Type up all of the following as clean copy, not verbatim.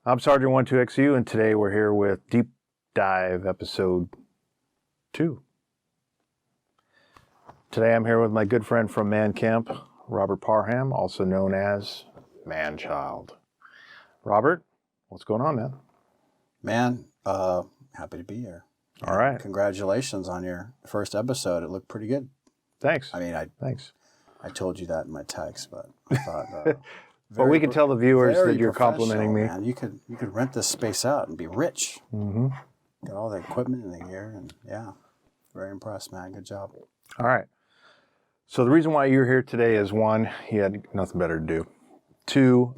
I'm Sergeant 12XU, and today we're here with Deep Dive Episode 2. Today I'm here with my good friend from Man Camp, Robert Parham, also known as Man-Child. Robert, what's going on, man? Man, happy to be here. All right. Congratulations on your first episode. It looked pretty good. Thanks. Thanks. I told you that in my text, but I thought... well, we can tell the viewers that you're complimenting me. Man. You could rent this space out and be rich. Mm-hmm. Got all the equipment and the gear, and yeah, very impressed, man. Good job. All right. So the reason why you're here today is, one, you had nothing better to do. Two,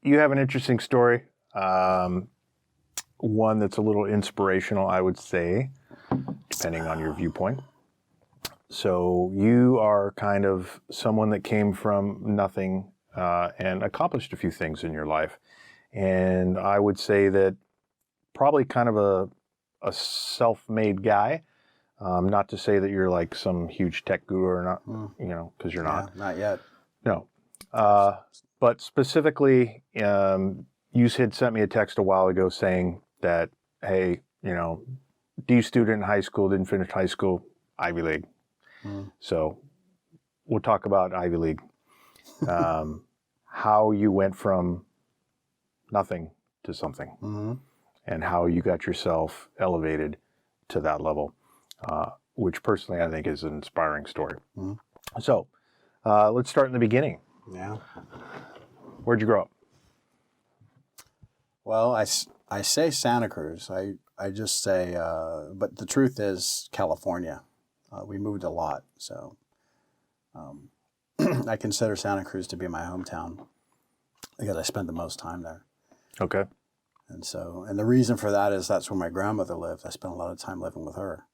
you have an interesting story. One that's a little inspirational, I would say, depending on your viewpoint. So you are kind of someone that came from nothing and accomplished a few things in your life. And I would say that probably kind of a self-made guy. Not to say that you're like some huge tech guru or not, because you're not. Not yet. No. But specifically, you had sent me a text a while ago saying that, hey, D student in high school, didn't finish high school, Ivy League. So we'll talk about Ivy League. How you went from nothing to something, and how you got yourself elevated to that level, which personally I think is an inspiring story. So let's start in the beginning. Yeah. Where'd you grow up? Well, I say Santa Cruz. I just say, but the truth is California. We moved a lot, so I consider Santa Cruz to be my hometown because I spent the most time there. Okay. And the reason for that is that's where my grandmother lived. I spent a lot of time living with her.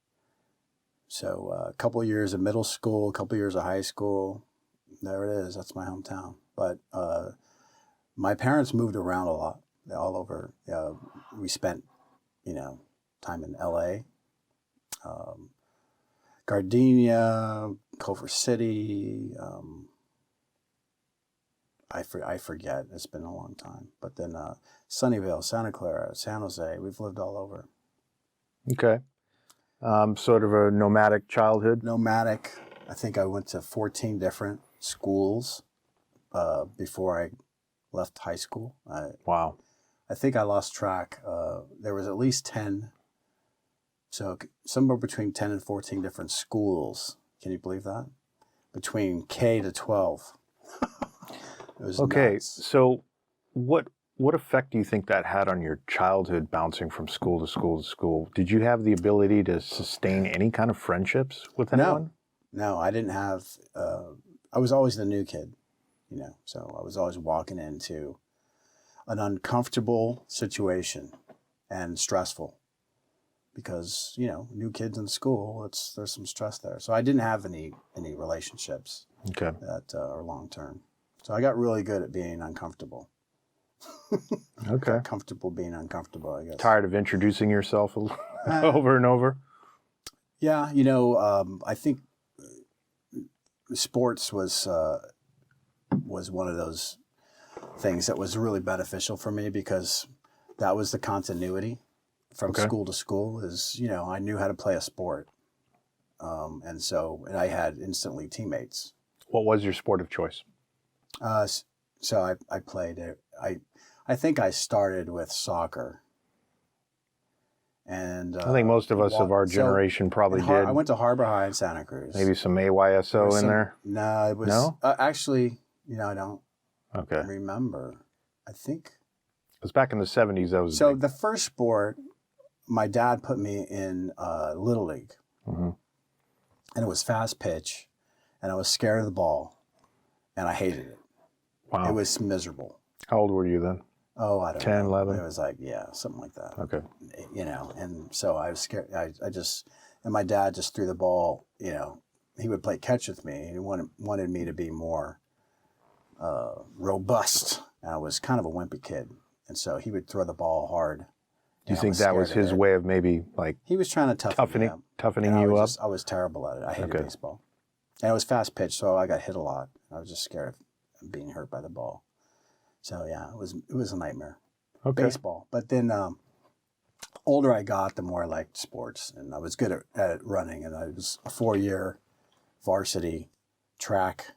So a couple of years of middle school, a couple of years of high school, there it is. That's my hometown. But my parents moved around a lot, all over. We spent, time in L.A., Gardenia, Culver City. I forget. It's been a long time. But then Sunnyvale, Santa Clara, San Jose. We've lived all over. Okay. Sort of a nomadic childhood? Nomadic. I think I went to 14 different schools before I left high school. Wow. I think I lost track. There was at least 10. So somewhere between 10 and 14 different schools. Can you believe that? Between K to 12. It was okay. nuts. So what effect do you think that had on your childhood, bouncing from school to school to school? Did you have the ability to sustain any kind of friendships with anyone? No, I didn't have, I was always the new kid, so I was always walking into an uncomfortable situation and stressful. Because, new kids in school, there's some stress there. So I didn't have any relationships that are long-term. So I got really good at being uncomfortable. Okay. Comfortable being uncomfortable, I guess. Tired of introducing yourself over and over? Yeah, I think sports was one of those things that was really beneficial for me because that was the continuity. From school to school is, I knew how to play a sport. And I had instantly teammates. What was your sport of choice? So I played, I think I started with soccer. And I think most of us of our generation probably did. I went to Harbor High in Santa Cruz. Maybe some AYSO in there? No, it was, no? Actually, I don't okay. remember. I think. It was back in the 70s. That was so big. The first sport, my dad put me in Little League, and it was fast pitch, and I was scared of the ball, and I hated it. Wow. It was miserable. How old were you then? Oh, I don't know. 10, 11? It was like, something like that. Okay. And so I was scared. And my dad just threw the ball, he would play catch with me. He wanted me to be more robust. And I was kind of a wimpy kid. And so he would throw the ball hard. Do you think that was his way of maybe like he was trying to toughening you up? I was terrible at it. I hated baseball. And it was fast pitch, so I got hit a lot. I was just scared of being hurt by the ball. So yeah, it was a nightmare. Okay. Baseball. But then older I got, the more I liked sports, and I was good at running, and I was a 4-year varsity track.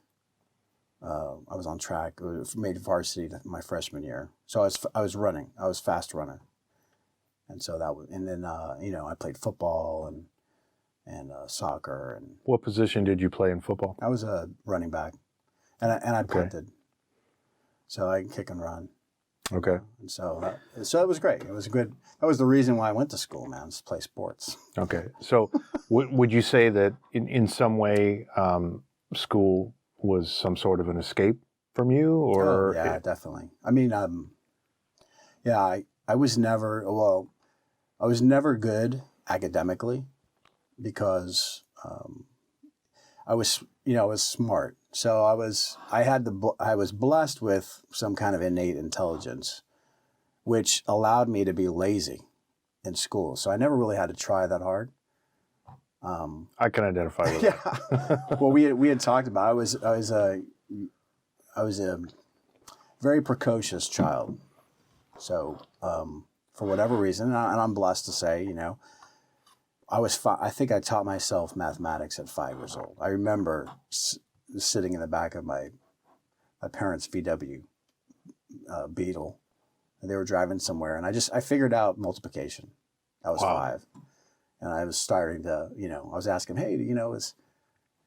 I was on track, made varsity my freshman year. So I was running. I was fast runner. And so that was, and then, you know, I played football and soccer. And What position did you play in football? I was a running back, and I punted. So I can kick and run. Okay. And so it was great. It was good. That was the reason why I went to school, man, was to play sports. Okay. So would you say that in some way school was some sort of an escape from you, or? Oh, yeah, definitely. I mean, yeah, I was never, well, I was never good academically because I was, you know, I was smart. So I was blessed with some kind of innate intelligence, which allowed me to be lazy in school. So I never really had to try that hard. I can identify with that. Yeah. Well, we had talked about, I was a very precocious child. So for whatever reason, and I'm blessed to say, you know, I think I taught myself mathematics at 5 years old. I remember sitting in the back of my parents' VW Beetle, and they were driving somewhere, and I figured out multiplication. I was 5, and I was starting to, you know, I was asking, hey, you know, is,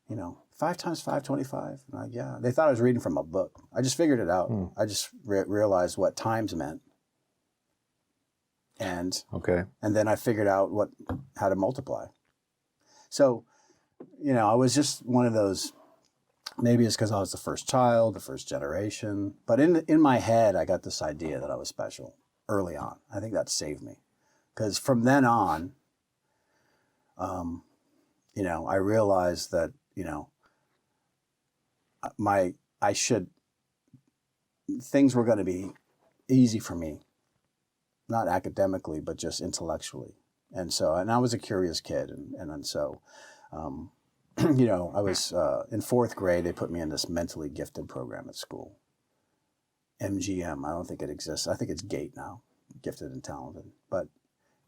you know, 5 times 5, 25? And like, yeah. They thought I was reading from a book. I just figured it out. I just realized what times meant. And then I figured out how to multiply. So, you know, I was just one of those, maybe it's because I was the first child, the first generation, but in my head, I got this idea that I was special early on. I think that saved me, because from then on, you know, I realized that, you know, things were going to be easy for me. Not academically, but just intellectually. And I was a curious kid. And so, you know, I was in 4th grade, they put me in this mentally gifted program at school. MGM, I don't think it exists. I think it's GATE now, gifted and talented. But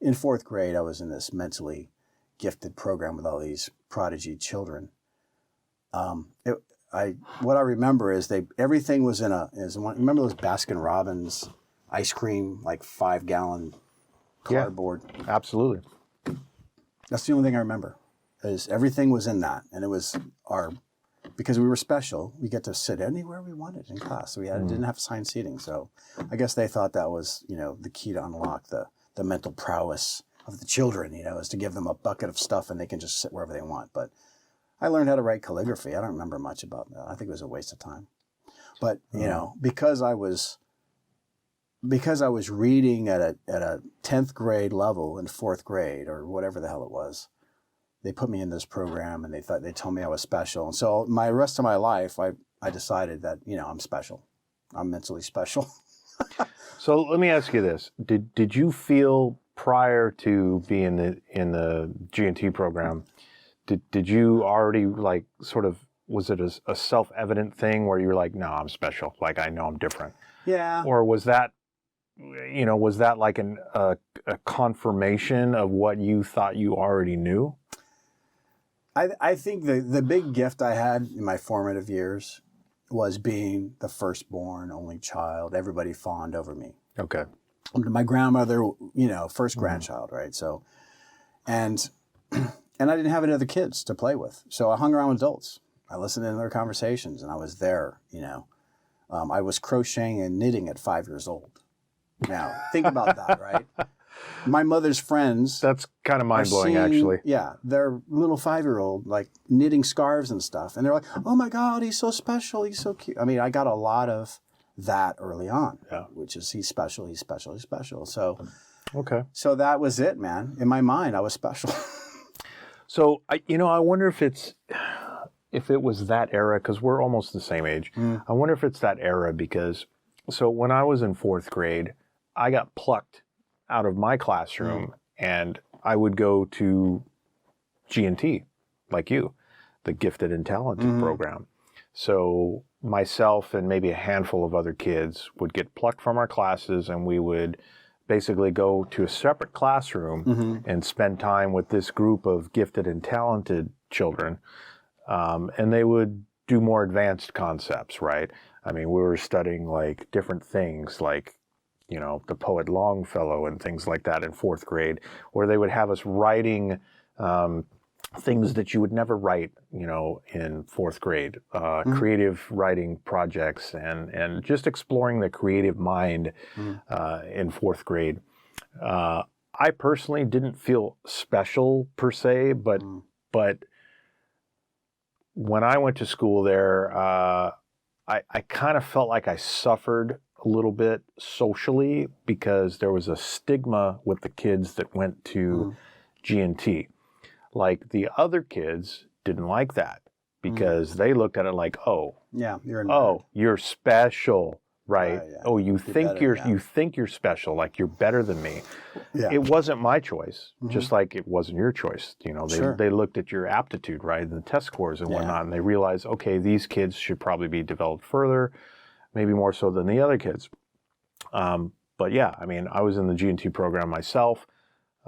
in 4th grade, I was in this mentally gifted program with all these prodigy children. What I remember is everything was remember those Baskin Robbins ice cream, like 5-gallon cardboard? Yeah, absolutely. That's the only thing I remember, is everything was in that. And it was because we were special, we get to sit anywhere we wanted in class. So we didn't have assigned seating. So I guess they thought that was, you know, the key to unlock the mental prowess of the children, you know, is to give them a bucket of stuff and they can just sit wherever they want. But I learned how to write calligraphy. I don't remember much about that. I think it was a waste of time. But, you know, because I was reading at a 10th grade level in 4th grade or whatever the hell it was, they put me in this program and they told me I was special. And so my rest of my life, I decided that, you know, I'm special. I'm mentally special. So let me ask you this. Did you feel prior to being in the G&T program, did you already like sort of, was it a self-evident thing where you're like, no, I'm special. Like, I know I'm different. Yeah. Or was that, you know, was that like a confirmation of what you thought you already knew? I think the big gift I had in my formative years was being the firstborn, only child. Everybody fawned over me. Okay. My grandmother, you know, first grandchild, right? So, and I didn't have any other kids to play with. So I hung around with adults. I listened to their conversations and I was there, you know. I was crocheting and knitting at 5 years old. Now, think about that, right? My mother's friends. That's kind of mind-blowing, actually. Yeah, their little 5-year-old, like, knitting scarves and stuff. And they're like, oh, my God, he's so special. He's so cute. I mean, I got a lot of that early on, which is he's special, he's special, he's special. So, so that was it, man. In my mind, I was special. So, I wonder if it was that era, because we're almost the same age. I wonder if it's that era because, so when I was in 4th grade, I got plucked out of my classroom and I would go to G&T, like you, the gifted and talented program. So myself and maybe a handful of other kids would get plucked from our classes, and we would basically go to a separate classroom and spend time with this group of gifted and talented children. And they would do more advanced concepts, right? I mean, we were studying like different things like, you know, the poet Longfellow and things like that in fourth grade, where they would have us writing things that you would never write, you know, in fourth grade, creative writing projects and just exploring the creative mind in fourth grade. I personally didn't feel special per se, but when I went to school there, I kind of felt like I suffered a little bit socially because there was a stigma with the kids that went to G&T. Like the other kids didn't like that because they looked at it like, oh, you're a nerd. You're special, right? Yeah. Oh, you think better, you think you're special, like you're better than me. Yeah. It wasn't my choice, just like it wasn't your choice. You know, they looked at your aptitude, right, and the test scores and whatnot, and they realized, okay, these kids should probably be developed further, maybe more so than the other kids. But yeah, I mean, I was in the G&T program myself.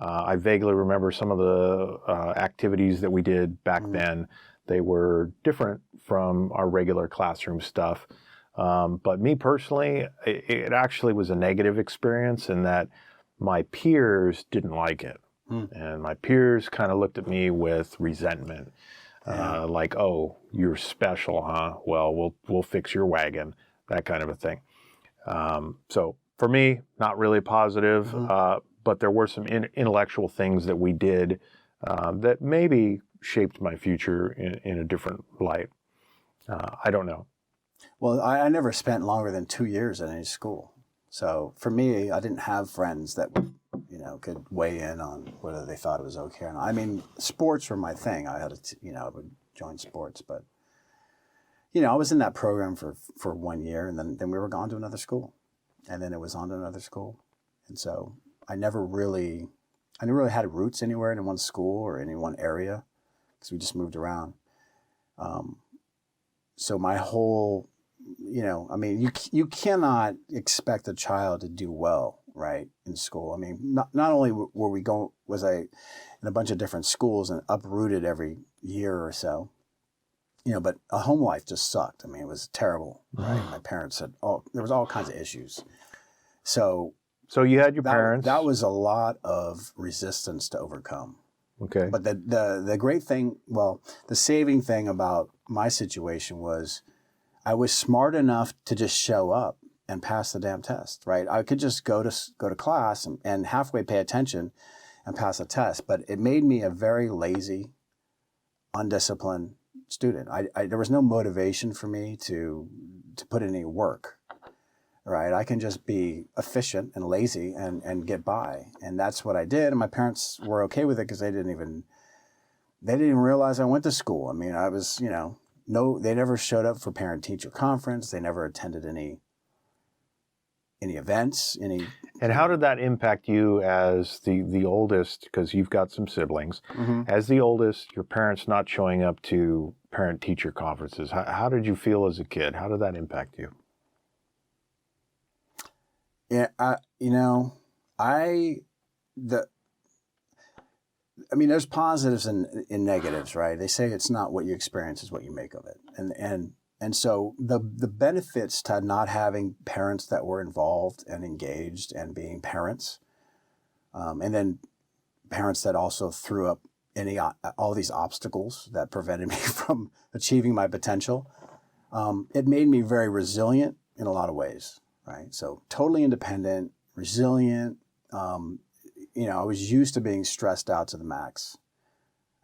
I vaguely remember some of the activities that we did back then. They were different from our regular classroom stuff. But me personally, it actually was a negative experience in that my peers didn't like it. And my peers kind of looked at me with resentment. Like, oh, you're special, huh? Well, we'll fix your wagon, that kind of a thing. So for me, not really positive. But there were some intellectual things that we did that maybe shaped my future in a different light. I don't know. Well, I never spent longer than 2 years at any school. So for me, I didn't have friends that, you know, could weigh in on whether they thought it was okay or not. I mean, sports were my thing. I had I would join sports, but, you know, I was in that program for 1 year, and then we were gone to another school, and then it was on to another school. And so I never really had roots anywhere in one school or in one area because we just moved around. So my whole, you know, I mean, you cannot expect a child to do well, right, in school. I mean, not only was I in a bunch of different schools and uprooted every year or so, you know, but a home life just sucked. I mean, it was terrible, right? My parents had there was all kinds of issues. So you had your parents. That was a lot of resistance to overcome. Okay. But the great thing, the saving thing about my situation was I was smart enough to just show up and pass the damn test, right? I could just go to class and halfway pay attention and pass a test, but it made me a very lazy, undisciplined student. There was no motivation for me to put in any work. Right, I can just be efficient and lazy and get by, and that's what I did. And my parents were okay with it because they didn't even realize I went to school. I mean, I was, you know, they never showed up for parent-teacher conference. They never attended any events. And how did that impact you as the oldest? Because you've got some siblings. As the oldest, your parents not showing up to parent-teacher conferences. How did you feel as a kid? How did that impact you? Yeah, I mean, there's positives and negatives, right? They say it's not what you experience, it's what you make of it. And so the benefits to not having parents that were involved and engaged and being parents, and then parents that also threw up all these obstacles that prevented me from achieving my potential, it made me very resilient in a lot of ways. Right, so totally independent, resilient. You know, I was used to being stressed out to the max.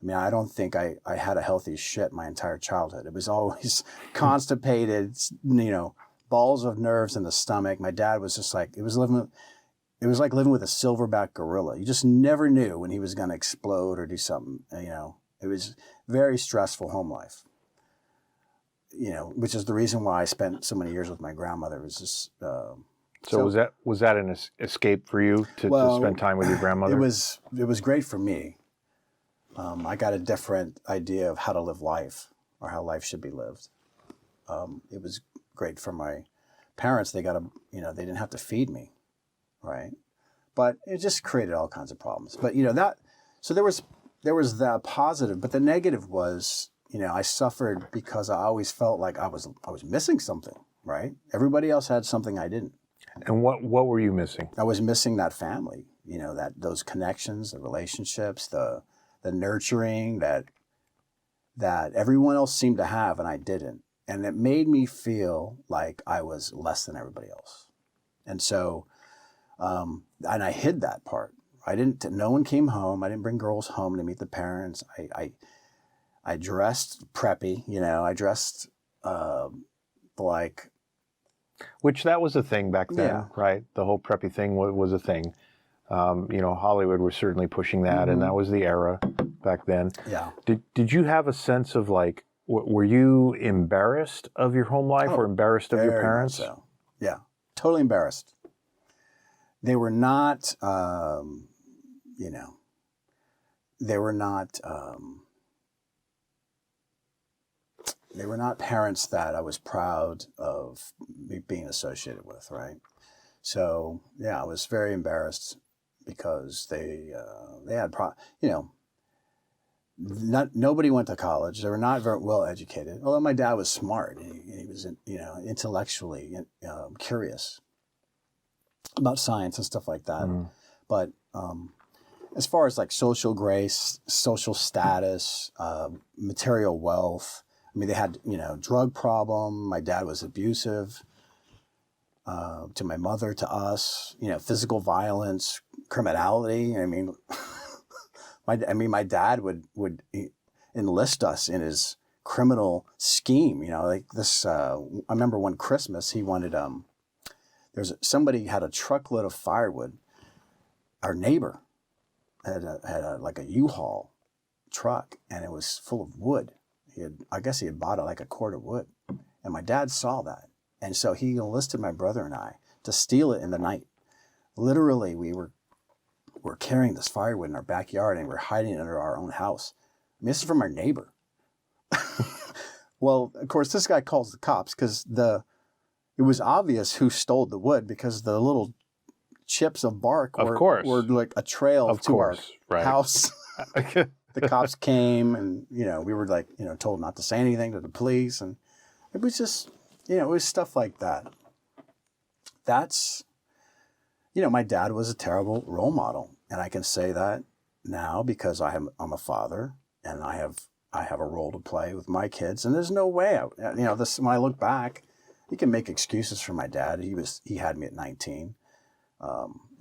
I mean, I don't think I had a healthy shit my entire childhood. It was always constipated, you know, balls of nerves in the stomach. My dad was just like, it was like living with a silverback gorilla. You just never knew when he was going to explode or do something. You know, it was very stressful home life. You know, which is the reason why I spent so many years with my grandmother. It was just. So was that an escape for you to spend time with your grandmother? It was great for me. I got a different idea of how to live life or how life should be lived. It was great for my parents. They got they didn't have to feed me, right? But it just created all kinds of problems. But so there was the positive, but the negative was, I suffered because I always felt like I was missing something, right? Everybody else had something I didn't. And what were you missing? I was missing that family, those connections, the relationships, the nurturing that everyone else seemed to have and I didn't. And it made me feel like I was less than everybody else. And so, and I hid that part. No one came home. I didn't bring girls home to meet the parents. I dressed preppy, I dressed like. Which that was a thing back then, Yeah. right? The whole preppy thing was a thing. Hollywood was certainly pushing that, and that was the era back then. Yeah. Did you have a sense of like, were you embarrassed of your home life or embarrassed of your parents? So. Yeah, totally embarrassed. They were not, they were not parents that I was proud of me being associated with, right? So yeah, I was very embarrassed because they had nobody went to college. They were not very well educated. Although my dad was smart, he was intellectually curious about science and stuff like that. Mm. But as far as like social grace, social status, material wealth, I mean, they had drug problem. My dad was abusive to my mother, to us. Physical violence, criminality. I mean. My dad would enlist us in his criminal scheme. Like this. I remember one Christmas he wanted. Somebody had a truckload of firewood. Our neighbor had like a U-Haul truck, and it was full of wood. I guess he had bought like a cord of wood, and my dad saw that, and so he enlisted my brother and I to steal it in the night. Literally, we're carrying this firewood in our backyard and we're hiding it under our own house. I mean, this is from our neighbor. Well, of course, this guy calls the cops because it was obvious who stole the wood because the little chips of bark were like a trail to our house. The cops came and, we were like, told not to say anything to the police. And it was just, it was stuff like that. That's, my dad was a terrible role model. And I can say that now because I'm a father and I have a role to play with my kids. And there's no way, when I look back, you can make excuses for my dad. He had me at 19.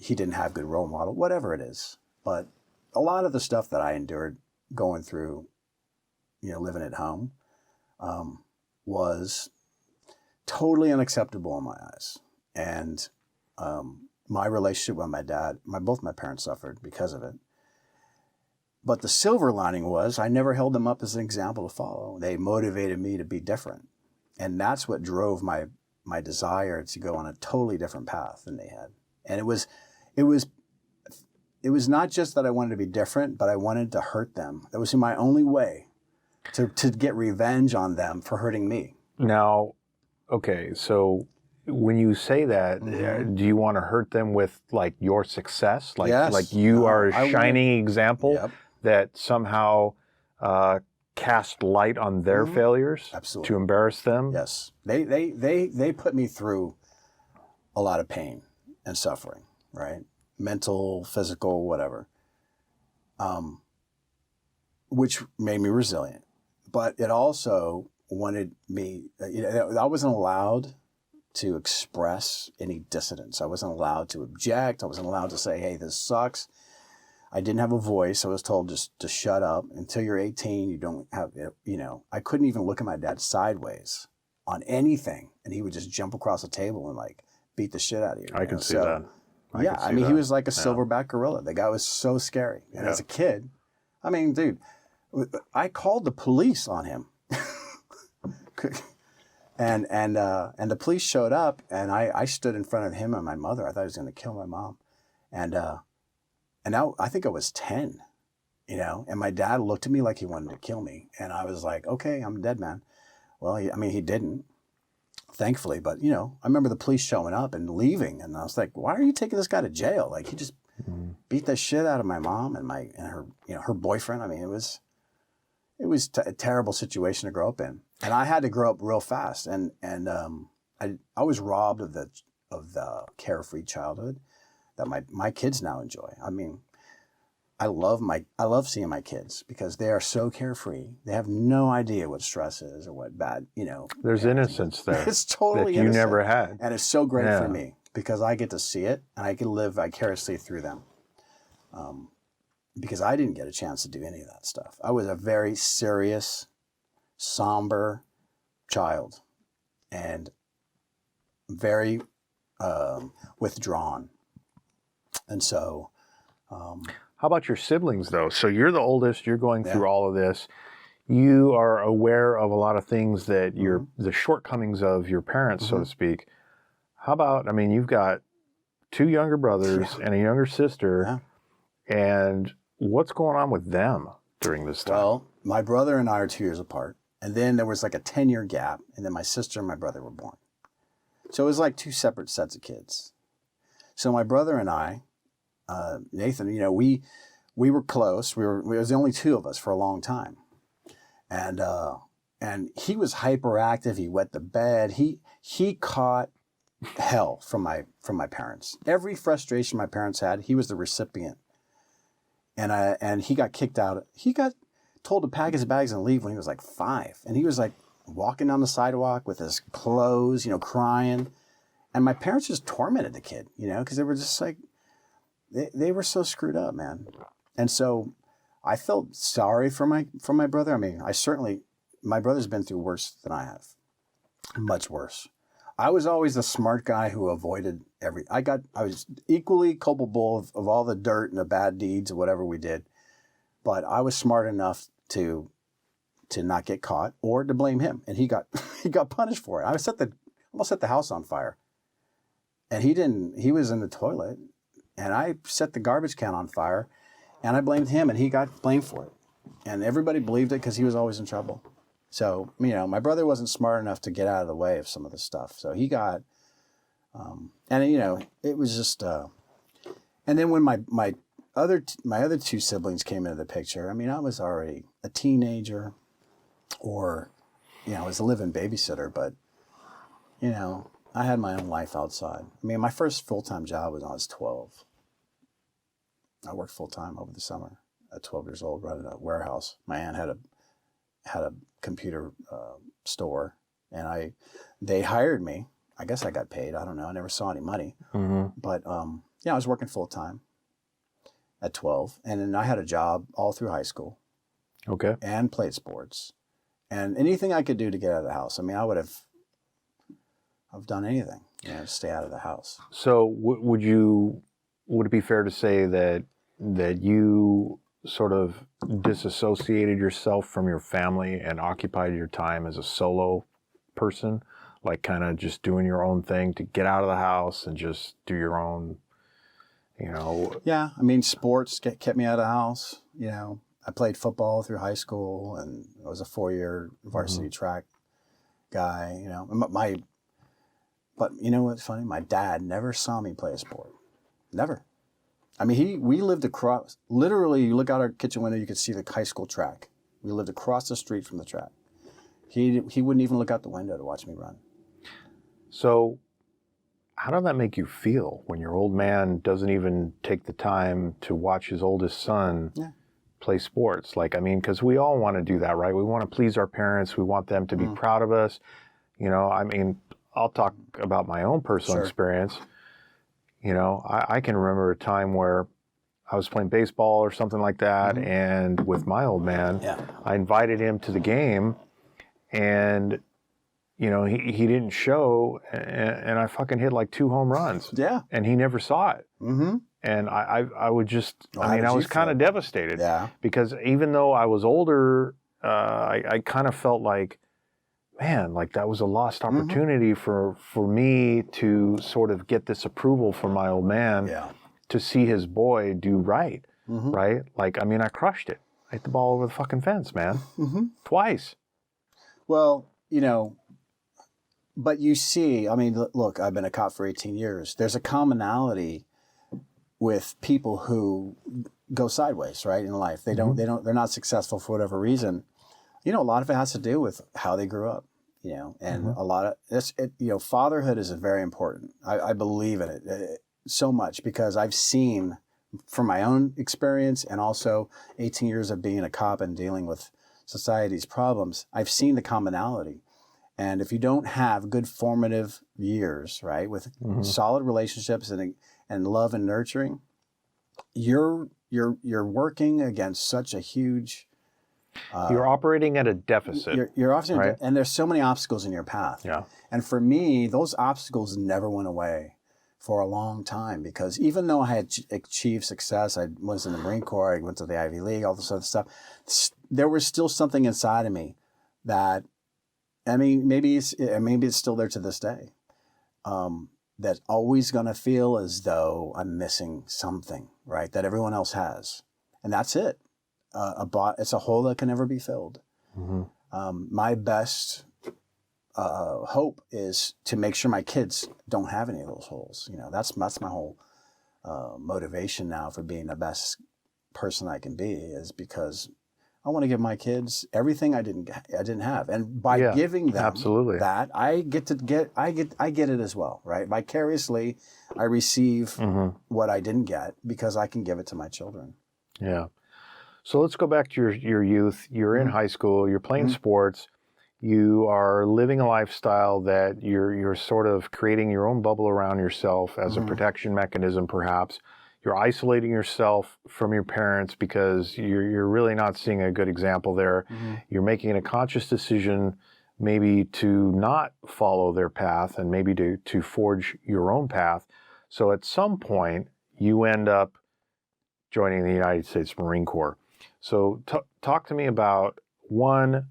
He didn't have good role model, whatever it is. But a lot of the stuff that I endured going through, living at home, was totally unacceptable in my eyes. And, my relationship with my dad, both my parents suffered because of it. But the silver lining was I never held them up as an example to follow. They motivated me to be different. And that's what drove my desire to go on a totally different path than they had. And it was not just that I wanted to be different, but I wanted to hurt them. That was my only way to get revenge on them for hurting me. Now, okay, so when you say that, do you want to hurt them with like your success? Like, yes. Like you are a shining example that somehow cast light on their failures? Absolutely. To embarrass them? Yes. They put me through a lot of pain and suffering, right? Mental, physical, whatever. Which made me resilient. But it also wanted me, I wasn't allowed to express any dissidence. I wasn't allowed to object. I wasn't allowed to say, hey, this sucks. I didn't have a voice. I was told just to shut up. Until you're 18, you don't have, I couldn't even look at my dad sideways on anything. And he would just jump across the table and like beat the shit out of you. I can see that. I mean, he was like a silverback gorilla. The guy was so scary. And as a kid, I mean, dude, I called the police on him. And the police showed up, and I stood in front of him and my mother. I thought he was going to kill my mom, and now I think I was 10, And my dad looked at me like he wanted to kill me, and I was like, okay, I'm dead, man. Well, he didn't. thankfully. But, you know, I remember the police showing up and leaving. And I was like, why are you taking this guy to jail? Like, he just beat the shit out of my mom and her, you know, her boyfriend. I mean, it was a terrible situation to grow up in. And I had to grow up real fast. And I was robbed of the carefree childhood that my kids now enjoy. I mean, I love seeing my kids because they are so carefree. They have no idea what stress is or what bad, you know. There's innocence there. It's totally that you innocent. never had. And it's so great for me because I get to see it and I can live vicariously through them. Because I didn't get a chance to do any of that stuff. I was a very serious, somber child and very withdrawn. And so... How about your siblings, though? So you're the oldest. You're going through all of this. You are aware of a lot of things that the shortcomings of your parents, so to speak. How about, I mean, you've got 2 younger brothers and a younger sister. And what's going on with them during this time? Well, my brother and I are 2 years apart. And then there was like a 10-year gap. And then my sister and my brother were born. So it was like 2 separate sets of kids. So my brother and I, Nathan, you know, we were close. We was the only 2 of us for a long time, and he was hyperactive. He wet the bed. He caught hell from my parents. Every frustration my parents had, he was the recipient. And he got kicked out. He got told to pack his bags and leave when he was like 5, and he was like walking down the sidewalk with his clothes, you know, crying, and my parents just tormented the kid, you know, because they were just like. They were so screwed up, man. And so I felt sorry for my brother. I mean, my brother's been through worse than I have. Much worse. I was always the smart guy who avoided I was equally culpable of all the dirt and the bad deeds or whatever we did. But I was smart enough to not get caught or to blame him. And he got punished for it. I almost set the house on fire. And he was in the toilet. And I set the garbage can on fire, and I blamed him, and he got blamed for it. And everybody believed it because he was always in trouble. So, you know, my brother wasn't smart enough to get out of the way of some of the stuff. So he got, and you know, it was just, and then when my other 2 siblings came into the picture, I mean, I was already a teenager, or, you know, I was a living babysitter, but, you know, I had my own life outside. I mean, my first full-time job was when I was 12. I worked full-time over the summer at 12 years old, running a warehouse. My aunt had a computer store, and they hired me. I guess I got paid. I don't know. I never saw any money. But, yeah, I was working full-time at 12. And then I had a job all through high school. Okay. And played sports. And anything I could do to get out of the house. I mean, I've done anything, you know, to stay out of the house. So would it be fair to say that you sort of disassociated yourself from your family and occupied your time as a solo person, like kind of just doing your own thing to get out of the house and just do your own, you know? Yeah, I mean, sports kept me out of the house. You know, I played football through high school, and I was a 4-year varsity track guy. You know, but you know what's funny? My dad never saw me play a sport. Never. I mean, we lived across, literally, you look out our kitchen window, you could see the high school track. We lived across the street from the track. He wouldn't even look out the window to watch me run. So how did that make you feel when your old man doesn't even take the time to watch his oldest son play sports? Like, I mean, because we all want to do that, right? We want to please our parents. We want them to be proud of us. You know, I mean, I'll talk about my own personal experience. You know, I can remember a time where I was playing baseball or something like that, and with my old man, I invited him to the game, and, you know, he didn't show, and I fucking hit like 2 home runs. Yeah. And he never saw it. And I would just, I mean, I was kind of devastated. Yeah. Because even though I was older, I kind of felt like, man, like that was a lost opportunity for me to sort of get this approval from my old man to see his boy do right, right? Like, I mean, I crushed it. I hit the ball over the fucking fence, man. Twice. Well, you know, But you see, I mean, look, I've been a cop for 18 years. There's a commonality with people who go sideways, right, in life. They're not successful for whatever reason. You know, a lot of it has to do with how they grew up, you know, and a lot of this, you know, fatherhood is very important. I believe in it so much because I've seen from my own experience and also 18 years of being a cop and dealing with society's problems, I've seen the commonality. And if you don't have good formative years, right, with solid relationships and love and nurturing, you're working against such a huge. You're operating at a deficit. You're often, right? And there's so many obstacles in your path. Yeah. And for me, those obstacles never went away for a long time because even though I had achieved success, I was in the Marine Corps, I went to the Ivy League, all this other stuff, there was still something inside of me that, I mean, maybe it's still there to this day. That's always going to feel as though I'm missing something, right? That everyone else has. And that's it. It's a hole that can never be filled. My best hope is to make sure my kids don't have any of those holes. You know, that's my whole motivation now for being the best person I can be, is because I want to give my kids everything I didn't have, and by giving them that, I get it as well, right? Vicariously, I receive what I didn't get because I can give it to my children. Yeah. So let's go back to your youth. You're in high school. You're playing sports. You are living a lifestyle that you're sort of creating your own bubble around yourself as a protection mechanism, perhaps. You're isolating yourself from your parents because you're really not seeing a good example there. You're making a conscious decision maybe to not follow their path and maybe to forge your own path. So at some point, you end up joining the United States Marine Corps. So talk to me about, one,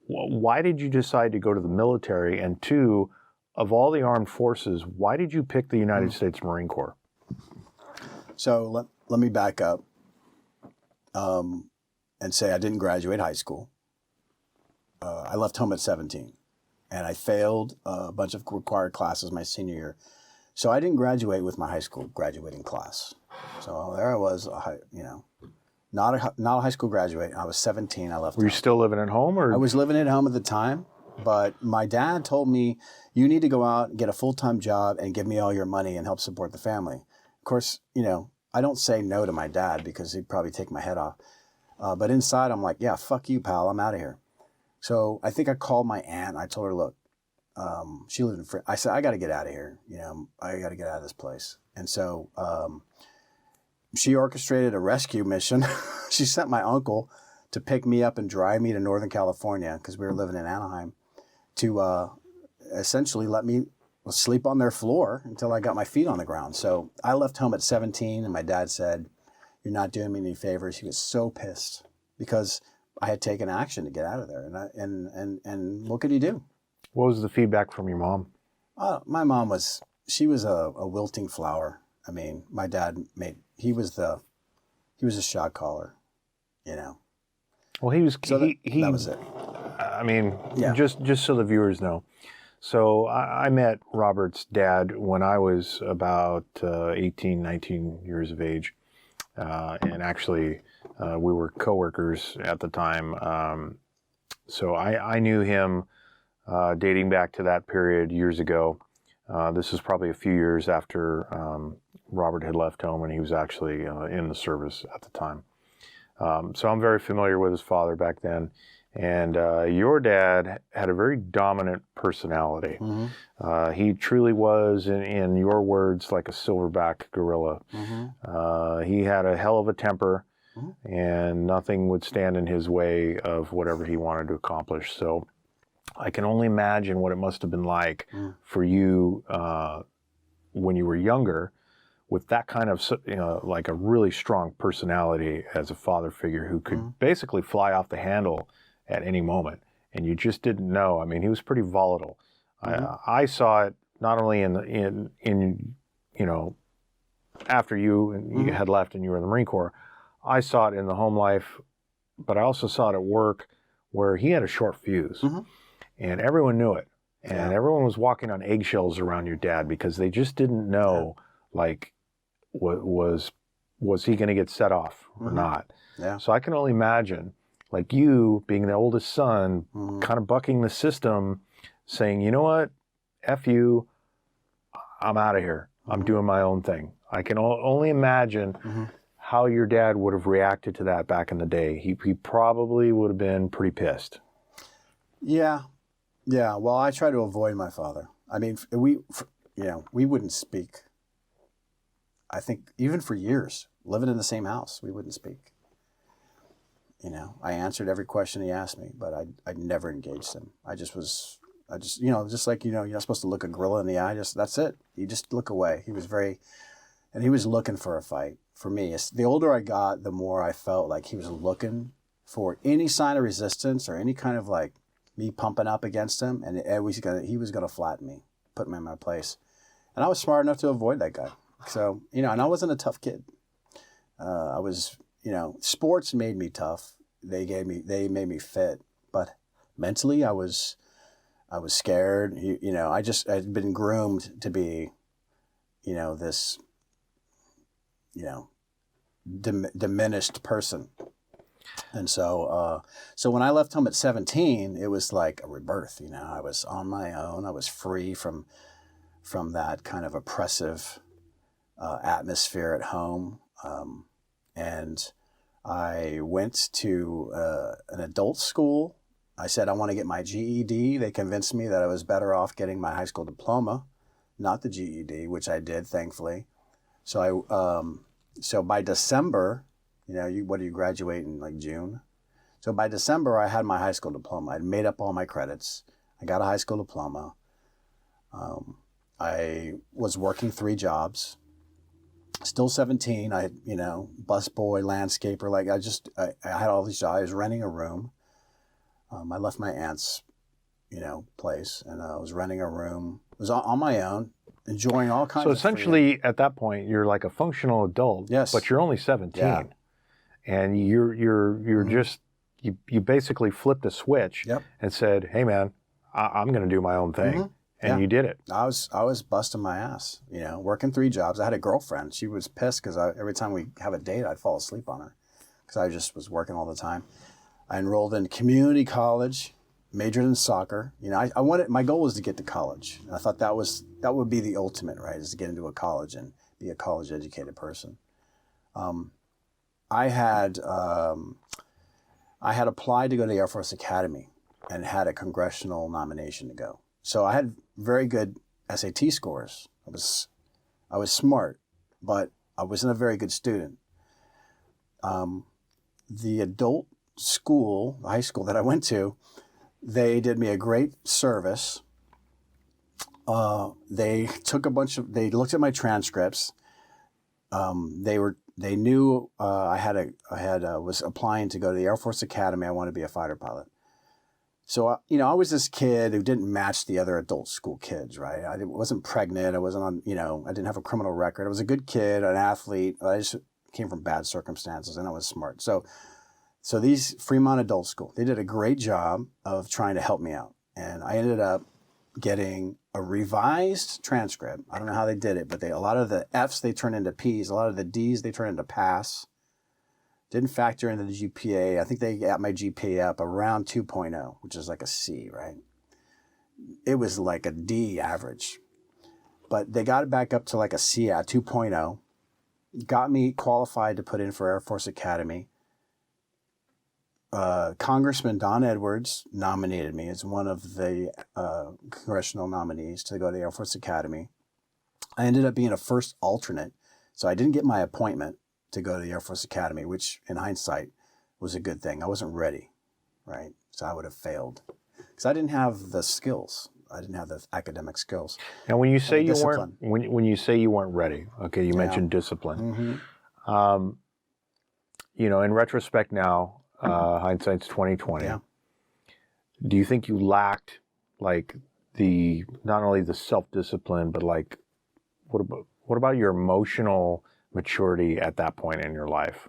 why did you decide to go to the military? And two, of all the armed forces, why did you pick the United States Marine Corps? So let me back up and say I didn't graduate high school. I left home at 17, and I failed a bunch of required classes my senior year. So I didn't graduate with my high school graduating class. So there I was, not a high school graduate. I was 17. I left. Were you still living at home, or? I was living at home at the time, but my dad told me, you need to go out and get a full-time job and give me all your money and help support the family. Of course, I don't say no to my dad because he'd probably take my head off. But inside, I'm like, yeah, fuck you, pal. I'm out of here. So I think I called my aunt. I told her, look, she lived in I said, I got to get out of here. I got to get out of this place. And so she orchestrated a rescue mission. She sent my uncle to pick me up and drive me to Northern California because we were living in Anaheim to essentially let me sleep on their floor until I got my feet on the ground. So I left home at 17, and my dad said, you're not doing me any favors. He was so pissed because I had taken action to get out of there. And what could he do? What was the feedback from your mom? My mom was a wilting flower. I mean, my dad he was a shot caller, Well, he was, so that was it. I mean, just so the viewers know. So I met Robert's dad when I was about 18, 19 years of age. And actually, we were coworkers at the time. So I knew him dating back to that period years ago. This is probably a few years after Robert had left home, and he was actually in the service at the time. So I'm very familiar with his father back then. And your dad had a very dominant personality. He truly was, in your words, like a silverback gorilla. He had a hell of a temper, and nothing would stand in his way of whatever he wanted to accomplish. So I can only imagine what it must have been like for you when you were younger, with that kind of, like a really strong personality as a father figure who could basically fly off the handle at any moment, and you just didn't know. I mean, he was pretty volatile. I saw it not only in after you had left and you were in the Marine Corps. I saw it in the home life, but I also saw it at work, where he had a short fuse, and everyone knew it. And everyone was walking on eggshells around your dad because they just didn't know, like, what was he going to get set off or not? Yeah. So I can only imagine, like, you being the oldest son, kind of bucking the system, saying, you know what, F you, I'm out of here. I'm doing my own thing. I can only imagine how your dad would have reacted to that back in the day. He probably would have been pretty pissed. Yeah. Yeah. Well, I try to avoid my father. I mean, we wouldn't speak. I think even for years, living in the same house, we wouldn't speak. You know, I answered every question he asked me, but I never engaged him. just like, you're not supposed to look a gorilla in the eye. That's it. You just look away. He was looking for a fight. For me, the older I got, the more I felt like he was looking for any sign of resistance or any kind of like me pumping up against him. And he was going to flatten me, put me in my place. And I was smart enough to avoid that guy. So, and I wasn't a tough kid. I was, sports made me tough. They made me fit, but mentally I was scared. I'd been groomed to be, this, diminished person. And so when I left home at 17, it was like a rebirth. I was on my own. I was free from that kind of oppressive atmosphere at home. And I went to an adult school. I said, I want to get my GED. They convinced me that I was better off getting my high school diploma, not the GED, which I did, thankfully. So so by December, what do you graduate in, like June? So by December, I had my high school diploma. I'd made up all my credits. I got a high school diploma. I was working 3 jobs. Still 17, I busboy, landscaper, I had all these jobs. I was renting a room. I left my aunt's, place, and I was renting a room. I was on my own, enjoying all kinds of So essentially, at that point, you're like a functional adult, yes, but you're only 17, and you're just you basically flipped a switch and said, "Hey, man, I'm going to do my own thing." And you did it. I was busting my ass, working 3 jobs. I had a girlfriend. She was pissed because every time we have a date, I'd fall asleep on her because I just was working all the time. I enrolled in community college, majored in soccer. My goal was to get to college. And I thought that would be the ultimate, right? Is to get into a college and be a college educated person. I had applied to go to the Air Force Academy and had a congressional nomination to go. So I had very good SAT scores. I was smart, but I wasn't a very good student. The adult school, the high school that I went to, they did me a great service. They looked at my transcripts. They knew I was applying to go to the Air Force Academy. I wanted to be a fighter pilot. So, I was this kid who didn't match the other adult school kids, right? I wasn't pregnant. I wasn't on, I didn't have a criminal record. I was a good kid, an athlete. I just came from bad circumstances and I was smart. So these Fremont Adult School, they did a great job of trying to help me out. And I ended up getting a revised transcript. I don't know how they did it, but a lot of the F's they turned into P's, a lot of the D's they turned into pass. Didn't factor into the GPA. I think they got my GPA up around 2.0, which is like a C, right? It was like a D average. But they got it back up to like a C at 2.0. Got me qualified to put in for Air Force Academy. Congressman Don Edwards nominated me as one of the congressional nominees to go to the Air Force Academy. I ended up being a first alternate, so I didn't get my appointment to go to the Air Force Academy, which in hindsight was a good thing. I wasn't ready, right? So I would have failed because I didn't have the skills. I didn't have the academic skills. Now, when you say you weren't, when you say you weren't ready, okay, you mentioned discipline. In retrospect now, hindsight's 2020. Yeah. Do you think you lacked like not only the self-discipline, but like what about your emotional maturity at that point in your life?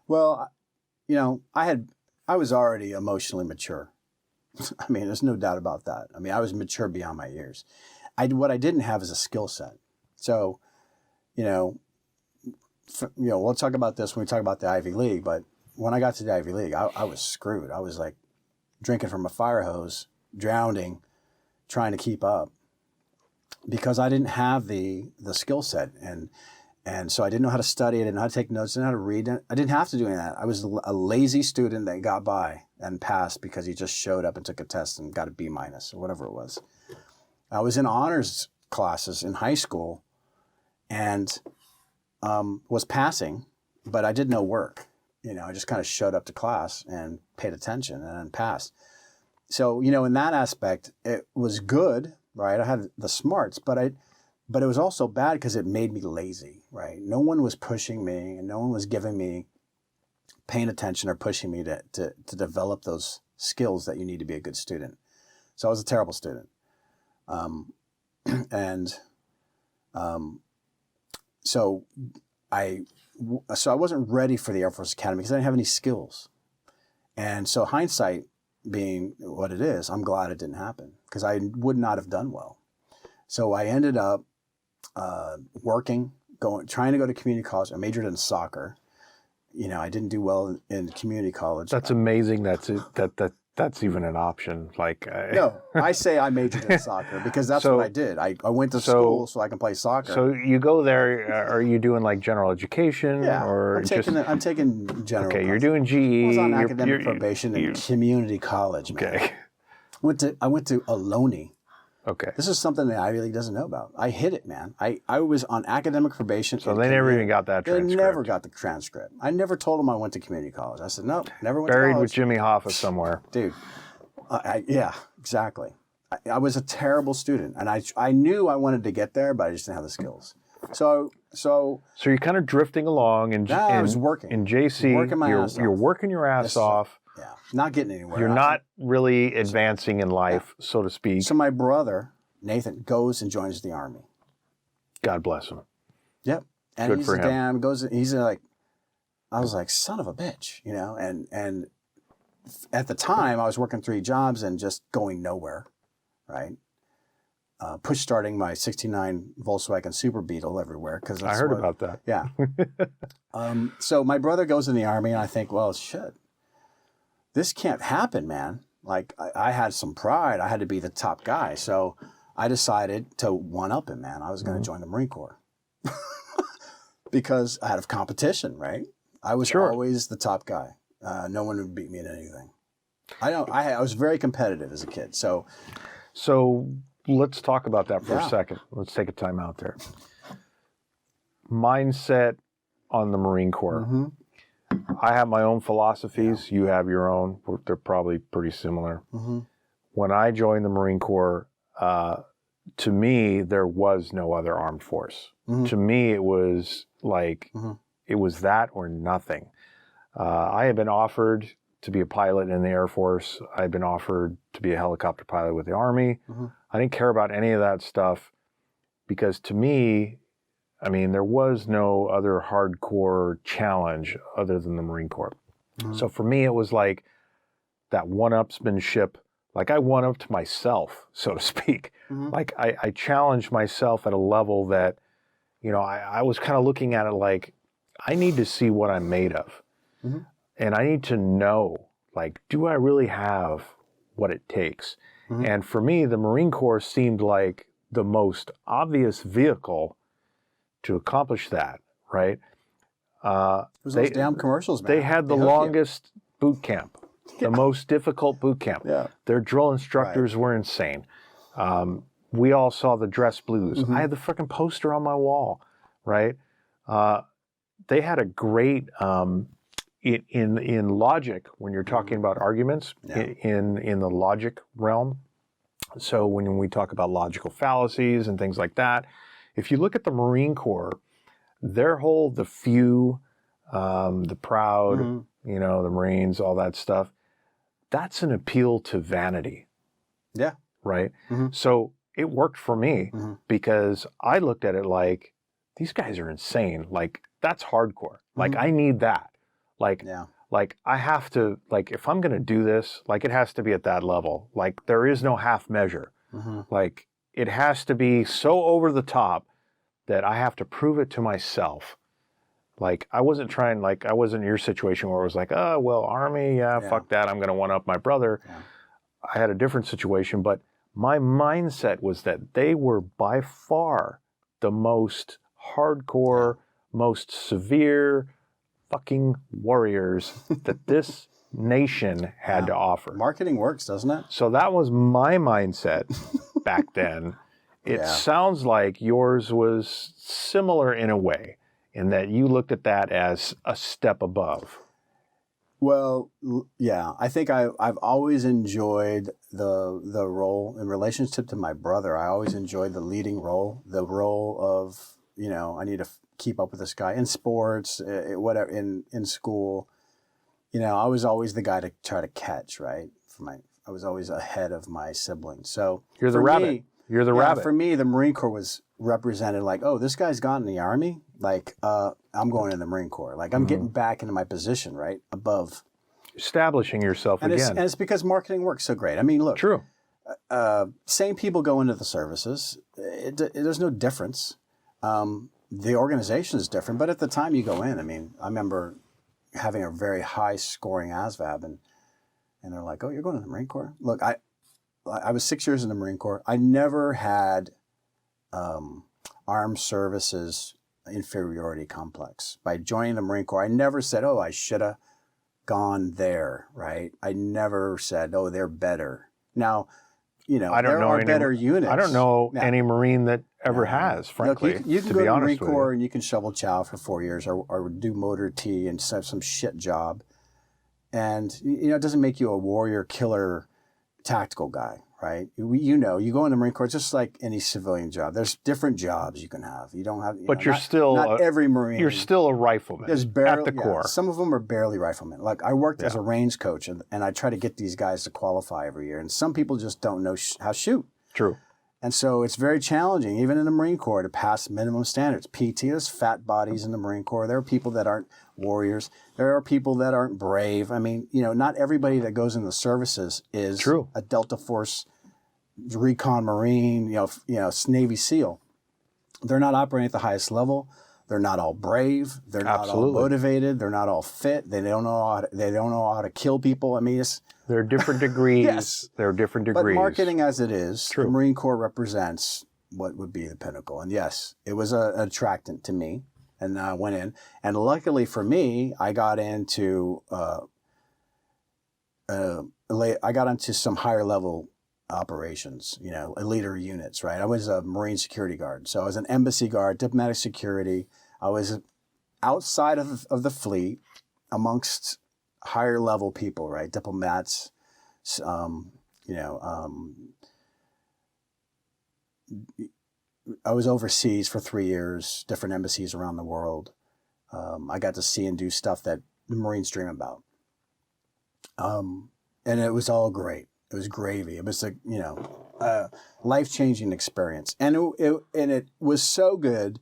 Well, I was already emotionally mature. I mean, there's no doubt about that. I mean, I was mature beyond my years. What I didn't have is a skill set. So, you know, we'll talk about this when we talk about the Ivy League, but when I got to the Ivy League, I was screwed. I was like drinking from a fire hose, drowning, trying to keep up because I didn't have the skill set. And so I didn't know how to study. I didn't know how to take notes. I didn't know how to read. I didn't have to do any of that. I was a lazy student that got by and passed because he just showed up and took a test and got a B- or whatever it was. I was in honors classes in high school and was passing, but I did no work. You know, I just kind of showed up to class and paid attention and then passed. So, you know, in that aspect, it was good, right? I had the smarts, but it was also bad because it made me lazy, right? No one was pushing me and no one was giving me, paying attention or pushing me to develop those skills that you need to be a good student. So I was a terrible student. So I wasn't ready for the Air Force Academy because I didn't have any skills. And so hindsight being what it is, I'm glad it didn't happen because I would not have done well. So I ended up trying to go to community college. I majored in soccer. You know, I didn't do well in community college. That's amazing. That's even an option. Like no, I say I majored in soccer because that's what I did. I went to school so I can play soccer. So you go there. Are you doing like general education? Yeah, or I'm taking general. Okay, you're doing GE. I was on academic probation in community college, man. Okay. I went to Ohlone. Okay. This is something that Ivy League doesn't know about. I hit it, man. I was on academic probation. So they never even got that transcript. They never got the transcript. I never told them I went to community college. I said, nope, never went Buried to college. with Jimmy Hoffa somewhere. Dude, yeah, exactly. I was a terrible student, and I knew I wanted to get there, but I just didn't have the skills. So you're kind of drifting along, and I was working. In JC, you're working your ass off. Yeah, not getting anywhere. You're not really advancing in life, so to speak. So my brother, Nathan, goes and joins the Army. God bless him. Yep. And Good he's for him. He's like, I was like, son of a bitch, you know? And at the time, I was working 3 jobs and just going nowhere, right? Push starting my 69 Volkswagen Super Beetle everywhere. I heard about that. Yeah. So my brother goes in the Army, and I think, well, shit. This can't happen, man. Like, I had some pride. I had to be the top guy. So I decided to one-up him, man. I was going to join the Marine Corps. Because out of competition, right? I was always the top guy. No one would beat me at anything. I was very competitive as a kid. So let's talk about that for a second. Let's take a time out there. Mindset on the Marine Corps. Mm-hmm. I have my own philosophies. You have your own. They're probably pretty similar. Mm-hmm. When I joined the Marine Corps, to me, there was no other armed force. Mm-hmm. To me, it was like, it was that or nothing. I had been offered to be a pilot in the Air Force. I had been offered to be a helicopter pilot with the Army. Mm-hmm. I didn't care about any of that stuff because to me, I mean, there was no other hardcore challenge other than the Marine Corps. Mm-hmm. So for me, it was like that one-upsmanship. Like I one-upped myself, so to speak. Mm-hmm. Like I challenged myself at a level that, you know, I was kind of looking at it like, I need to see what I'm made of. Mm-hmm. And I need to know, like, do I really have what it takes? Mm-hmm. And for me, the Marine Corps seemed like the most obvious vehicle to accomplish that, right? It was those damn commercials, man. They had the longest boot camp, the most difficult boot camp. Yeah. Their drill instructors were insane. We all saw the dress blues. Mm-hmm. I had the freaking poster on my wall, right? They had a great, in logic, when you're talking about arguments, in the logic realm. So when we talk about logical fallacies and things like that, if you look at the Marine Corps, their whole, the few, the proud, you know, the Marines, all that stuff, that's an appeal to vanity. Yeah. Right? Mm-hmm. So it worked for me because I looked at it like, these guys are insane. Like, that's hardcore. Like, I need that. Like, like I have to, like if I'm going to do this, like it has to be at that level. Like there is no half measure. Like it has to be so over the top that I have to prove it to myself. Like I wasn't trying, like I wasn't in your situation where it was like, oh, well, Army, fuck that. I'm going to one up my brother. Yeah. I had a different situation, but my mindset was that they were by far the most hardcore, most severe fucking warriors that this nation had to offer. Marketing works, doesn't it? So that was my mindset back then. It sounds like yours was similar in a way, in that you looked at that as a step above. Well, yeah, I think I've always enjoyed the role in relationship to my brother. I always enjoyed the leading role, the role of, you know, I need to keep up with this guy in sports, whatever, in school. You know, I was always the guy to try to catch, right? I was always ahead of my siblings. So you're the rabbit. You're the rabbit. For me, the Marine Corps was represented like, oh, this guy's gone in the Army. Like, I'm going in the Marine Corps. Like, I'm getting back into my position, right? Above. Establishing yourself again. And it's because marketing works so great. I mean, look. True. Same people go into the services. There's no difference. The organization is different. But at the time you go in, I mean, I remember having a very high scoring ASVAB and they're like, oh, you're going to the Marine Corps? Look, I was 6 years in the Marine Corps. I never had armed services inferiority complex. By joining the Marine Corps, I never said, oh, I should have gone there, right? I never said, oh, they're better. Now, you know, there are better units. I don't know any Marine that ever has, frankly. Look, you can go to the Marine Corps and you can shovel chow for 4 years or do motor T and have some shit job. And, you know, it doesn't make you a warrior, killer, tactical guy, right? You know, you go in the Marine Corps, just like any civilian job. There's different jobs you can have. You don't have, but you're still not every Marine. You're still a rifleman at the core. Some of them are barely riflemen. Like I worked as a range coach, and I try to get these guys to qualify every year. And some people just don't know how to shoot. True. And so it's very challenging, even in the Marine Corps, to pass minimum standards. PT, there's fat bodies in the Marine Corps. There are people that aren't warriors. There are people that aren't brave. I mean, you know, not everybody that goes in the services is a Delta Force recon Marine, you know, Navy SEAL. They're not operating at the highest level. They're not all brave. They're not all motivated. They're not all fit. They don't know how to kill people. I mean, there are different degrees. Yes. There are different degrees. But marketing as it is, the Marine Corps represents what would be the pinnacle. And yes, it was an attractant to me. And I went in. And luckily for me, I got into some higher level operations, you know, leader units, right? I was a Marine security guard. So I was an embassy guard, diplomatic security. I was outside of the fleet amongst higher level people, right? Diplomats, I was overseas for 3 years, different embassies around the world. I got to see and do stuff that the Marines dream about. And it was all great. It was gravy. It was a life-changing experience. And it was so good,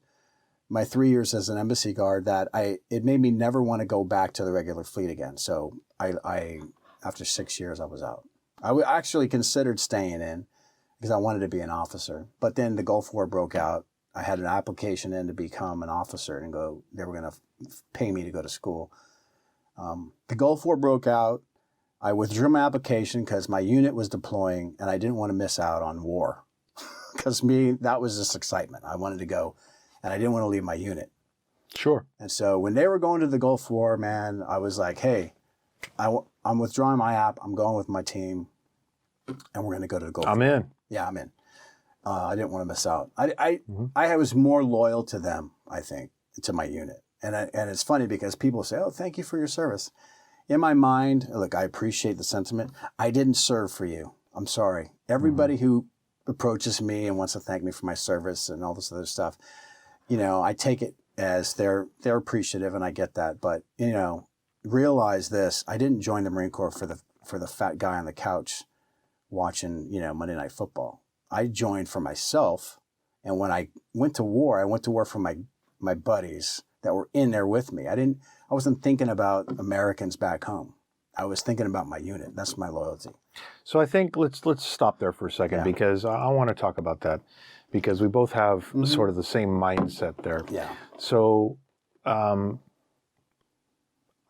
my 3 years as an embassy guard, that it made me never want to go back to the regular fleet again. So I after 6 years, I was out. I actually considered staying in because I wanted to be an officer. But then the Gulf War broke out. I had an application in to become an officer and they were going to pay me to go to school. The Gulf War broke out. I withdrew my application because my unit was deploying and I didn't want to miss out on war. Because that was just excitement. I wanted to go and I didn't want to leave my unit. Sure. And so when they were going to the Gulf War, man, I was like, hey, I'm withdrawing my app. I'm going with my team and we're going to go to the Gulf War. I'm in. Yeah, I'm in. I didn't want to miss out. I was more loyal to them, I think, to my unit. And it's funny because people say, oh, thank you for your service. In my mind, look, I appreciate the sentiment. I didn't serve for you. I'm sorry. Everybody who approaches me and wants to thank me for my service and all this other stuff, you know, I take it as they're appreciative and I get that. But, you know, realize this, I didn't join the Marine Corps for the fat guy on the couch watching, you know, Monday Night Football. I joined for myself. And when I went to war for my buddies that were in there with me. wasn't thinking about Americans back home. I was thinking about my unit. That's my loyalty. So I think let's stop there for a second, Yeah. because I want to talk about that, because we both have sort of the same mindset there. Yeah. So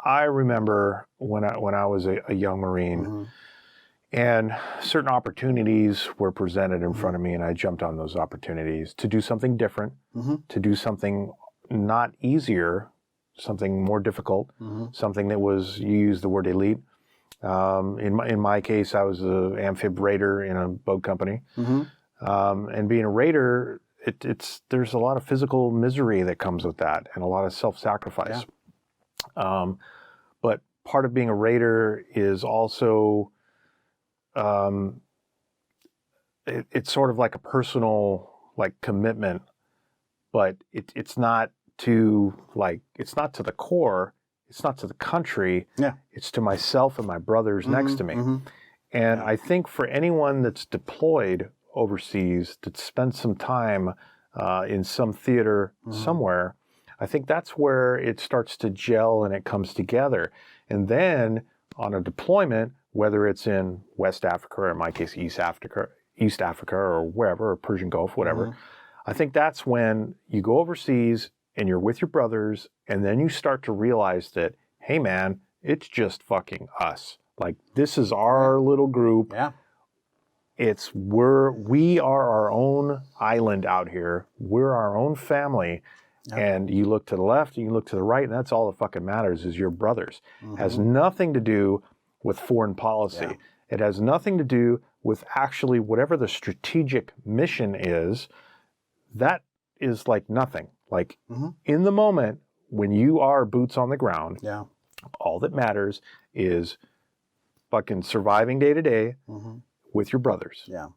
I remember when I was a young Marine, and certain opportunities were presented in front of me, and I jumped on those opportunities to do something different, to do something not easier, something more difficult, something that was, you used the word elite. In my case, I was an amphib raider in a boat company. And being a raider, there's a lot of physical misery that comes with that, and a lot of self-sacrifice. Yeah. But part of being a raider is also, it's sort of like a personal commitment, but it's not to the core, it's not to the country, it's to myself and my brothers next to me. And I think for anyone that's deployed overseas, that spends some time in some theater somewhere, I think that's where it starts to gel and it comes together. And then on a deployment, whether it's in West Africa, or in my case, East Africa, or wherever, or Persian Gulf, whatever, I think that's when you go overseas and you're with your brothers, and then you start to realize that, hey man, it's just fucking us. Like, this is our little group. Yeah. We are our own island out here. We're our own family. And you look to the left, and you look to the right, and that's all that fucking matters is your brothers. Has nothing to do with foreign policy. It has nothing to do with actually whatever the strategic mission is. That is like nothing. Like in the moment when you are boots on the ground, all that matters is fucking surviving day to day with your brothers. Yeah.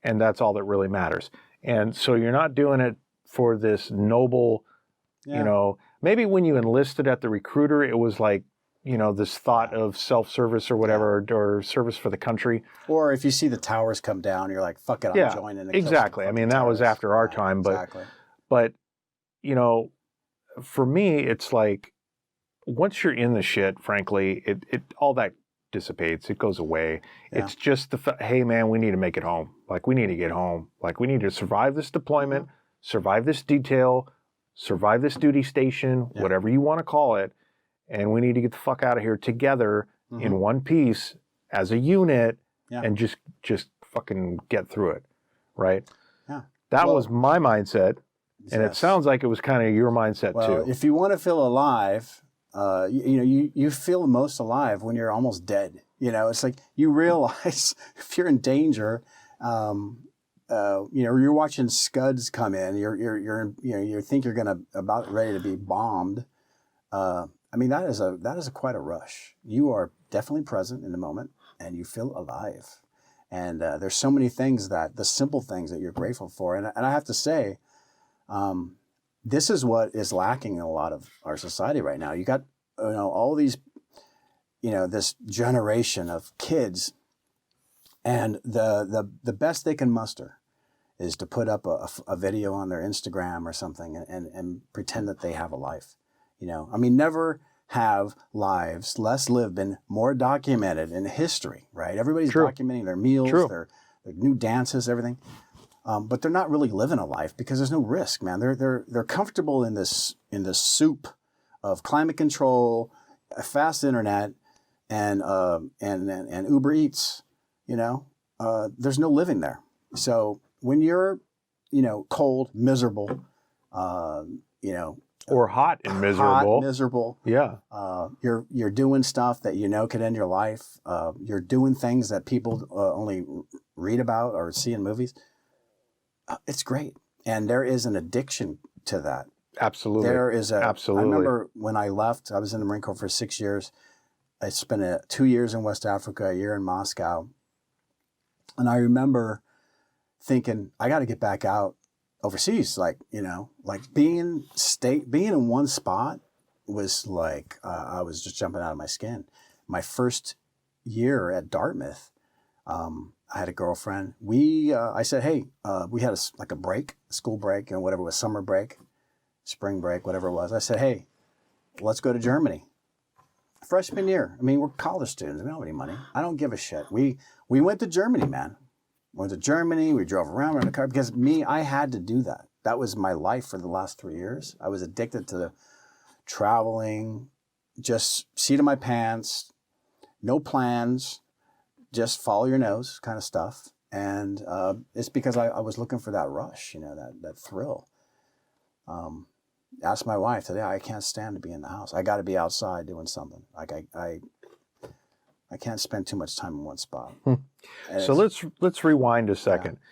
And that's all that really matters. And so you're not doing it for this noble, you know, maybe when you enlisted at the recruiter, it was like, you know, this thought of self-service or whatever, or service for the country. Or if you see the towers come down, you're like, fuck it, I'm joining. Exactly. I mean, that was after our time, but, you know, for me, it's like, once you're in the shit, frankly, it all that dissipates. It goes away. It's just hey man, we need to make it home. Like, we need to get home. Like, we need to survive this deployment, survive this detail, survive this duty station, whatever you want to call it. And we need to get the fuck out of here together in one piece as a unit and just fucking get through it. Right? Yeah. That was my mindset. And it sounds like it was kind of your mindset too. If you want to feel alive, you feel most alive when you're almost dead. You know, it's like you realize if you're in danger, you're watching scuds come in. You think you're about ready to be bombed. I mean, that is quite a rush. You are definitely present in the moment, and you feel alive. And there's so many things the simple things that you're grateful for. And I have to say, this is what is lacking in a lot of our society right now. You got, all these, this generation of kids, and the best they can muster is to put up a video on their Instagram or something and pretend that they have a life. I mean, never have lives less lived been more documented in history, right? Everybody's documenting their meals, their new dances, everything. But they're not really living a life because there's no risk, man. They're comfortable in this soup of climate control, fast internet, and Uber Eats. There's no living there. So when you're, cold, miserable, or hot and miserable. Yeah. You're doing stuff that could end your life. You're doing things that people only read about or see in movies. It's great. And there is an addiction to that. Absolutely. Absolutely. I remember when I left, I was in the Marine Corps for 6 years. I spent 2 years in West Africa, a year in Moscow. And I remember thinking, I got to get back out overseas. Being in one spot was like, I was just jumping out of my skin. My first year at Dartmouth, I had a girlfriend. I said, hey, we had a break, school break, whatever it was, summer break, spring break, whatever it was. I said, hey, let's go to Germany. Freshman year. I mean, we're college students. We don't have any money. I don't give a shit. We went to Germany, man. Went to Germany. We drove around in a car because I had to do that. That was my life for the last 3 years. I was addicted to traveling, just seat of my pants, no plans, just follow your nose kind of stuff. And it's because I was looking for that rush, that thrill. Asked my wife today, I can't stand to be in the house. I got to be outside doing something. Like I can't spend too much time in one spot. So let's rewind a second. Yeah.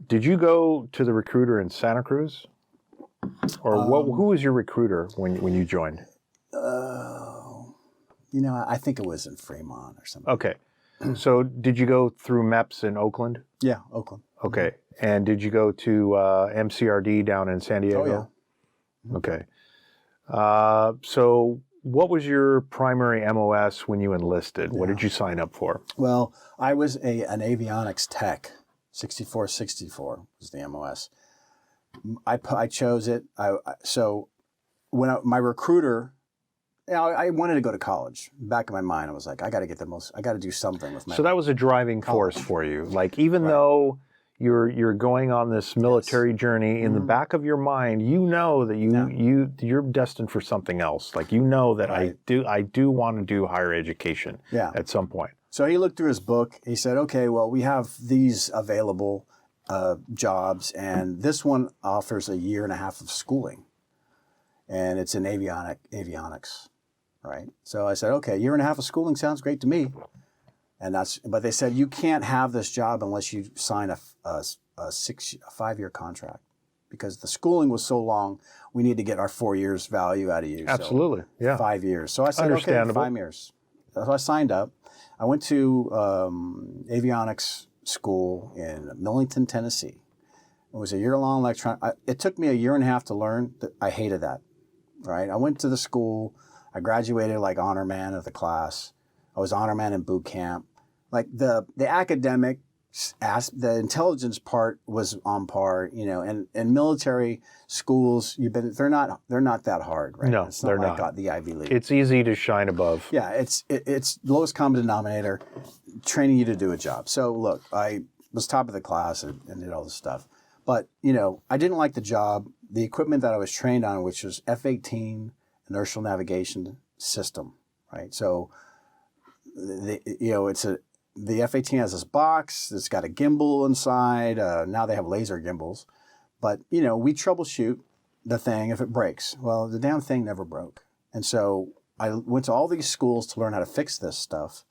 Did you go to the recruiter in Santa Cruz? Or who was your recruiter when you joined? I think it was in Fremont or something. Okay. So did you go through MEPS in Oakland? Yeah, Oakland. Okay. And did you go to MCRD down in San Diego? Oh, yeah. Okay. So what was your primary MOS when you enlisted? What did you sign up for? Well, I was an avionics tech. 6464 was the MOS. I chose it. So when my recruiter, I wanted to go to college. Back in my mind, I was like, I got to do something with my. So that was a driving force for you. Like even though you're going on this military journey, in the back of your mind, you know that you're destined for something else. Like that I do want to do higher education at some point. So he looked through his book. He said, okay, well, we have these available jobs, and this one offers a 1.5 years of schooling, and it's in avionics, right? So I said, okay, 1.5 years of schooling sounds great to me. But they said, you can't have this job unless you sign a 5-year contract, because the schooling was so long. We need to get our 4 years value out of you. Absolutely. So 5 years. So I said, okay, 5 years. So I signed up. I went to Avionics School in Millington, Tennessee. It was a year-long it took me 1.5 years to learn. I hated that, right? I went to the school. I graduated like honor man of the class. I was honor man in boot camp. Like the academic, the intelligence part was on par, and military schools, they're not that hard, right? No, it's not they're like not. The Ivy League. It's easy to shine above. Yeah, it's lowest common denominator, training you to do a job. So look, I was top of the class and did all this stuff, but I didn't like the job. The equipment that I was trained on, which was F-18 inertial navigation system, right? So the F-18 has this box. It's got a gimbal inside. Now they have laser gimbals. But, we troubleshoot the thing if it breaks. Well, the damn thing never broke. And so I went to all these schools to learn how to fix this stuff.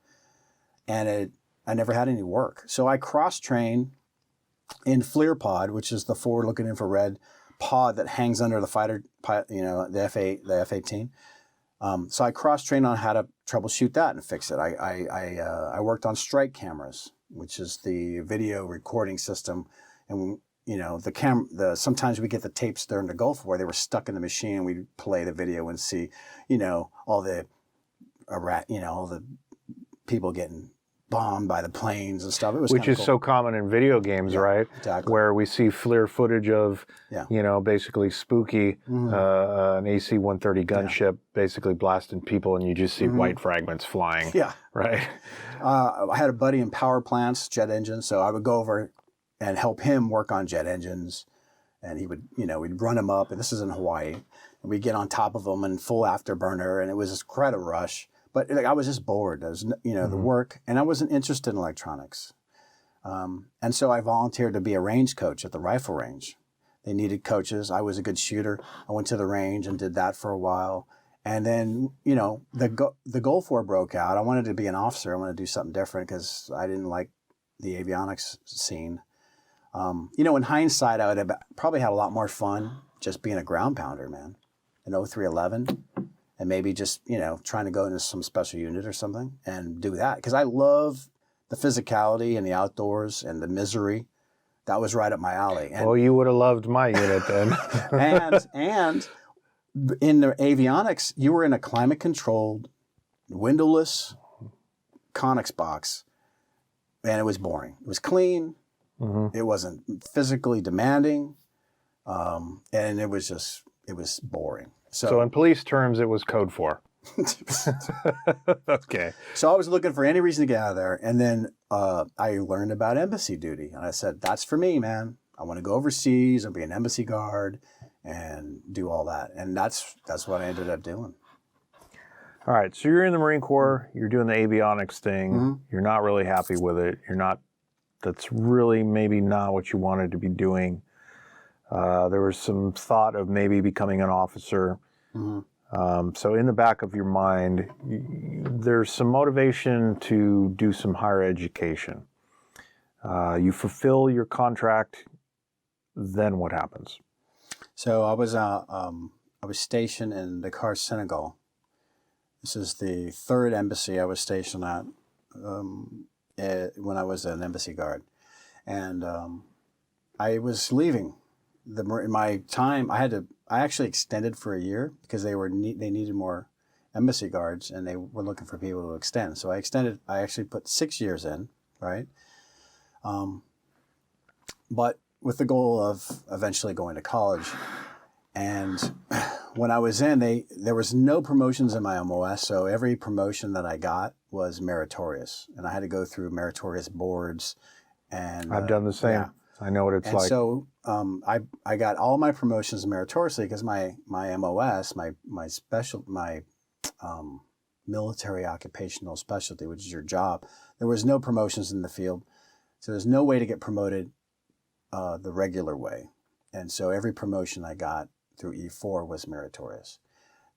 And I never had any work. So I cross-trained in FLIR pod, which is the forward-looking infrared pod that hangs under the fighter, the F-18. So I cross-trained on how to troubleshoot that and fix it. I worked on strike cameras, which is the video recording system, and sometimes we get the tapes during the Gulf War. They were stuck in the machine. We'd play the video and see, all the people getting bombed by the planes and stuff. It was which is cool. So common in video games, right? Exactly. Where we see FLIR footage of, basically spooky, an AC-130 gunship basically blasting people, and you just see white fragments flying. Yeah. Right. I had a buddy in power plants, jet engines, so I would go over and help him work on jet engines, and he would, we'd run them up, and this is in Hawaii, and we'd get on top of them and full afterburner, and it was quite a rush. But I was just bored. There was, the work, and I wasn't interested in electronics. And so I volunteered to be a range coach at the rifle range. They needed coaches. I was a good shooter. I went to the range and did that for a while. And then, the Gulf War broke out. I wanted to be an officer. I wanted to do something different because I didn't like the avionics scene. In hindsight, I would have probably had a lot more fun just being a ground pounder, man, in 0311. And maybe just, trying to go into some special unit or something and do that. Because I love the physicality and the outdoors and the misery. That was right up my alley. And, well, you would have loved my unit then. and in the avionics, you were in a climate-controlled, windowless Conex box. And it was boring. It was clean. Mm-hmm. It wasn't physically demanding. And it was boring. So in police terms, it was code 4. Okay. So I was looking for any reason to get out of there. And then I learned about embassy duty. And I said, that's for me, man. I want to go overseas and be an embassy guard and do all that. And that's what I ended up doing. All right. So you're in the Marine Corps. You're doing the avionics thing. Mm-hmm. You're not really happy with it. That's really maybe not what you wanted to be doing. There was some thought of maybe becoming an officer. Mm-hmm. So in the back of your mind, there's some motivation to do some higher education. You fulfill your contract, then what happens? So I was stationed in Dakar, Senegal. This is the third embassy I was stationed at when I was an embassy guard, and I was leaving. My time I actually extended for a year because they needed more embassy guards and they were looking for people to extend. So I extended. I actually put 6 years in, right? But with the goal of eventually going to college. And when I was in, there was no promotions in my MOS, so every promotion that I got was meritorious, and I had to go through meritorious boards. And I've done the same. Yeah. I know what it's like. So I got all my promotions meritoriously because my MOS, my military occupational specialty, which is your job, there was no promotions in the field, so there's no way to get promoted the regular way, and so every promotion I got through E4 was meritorious.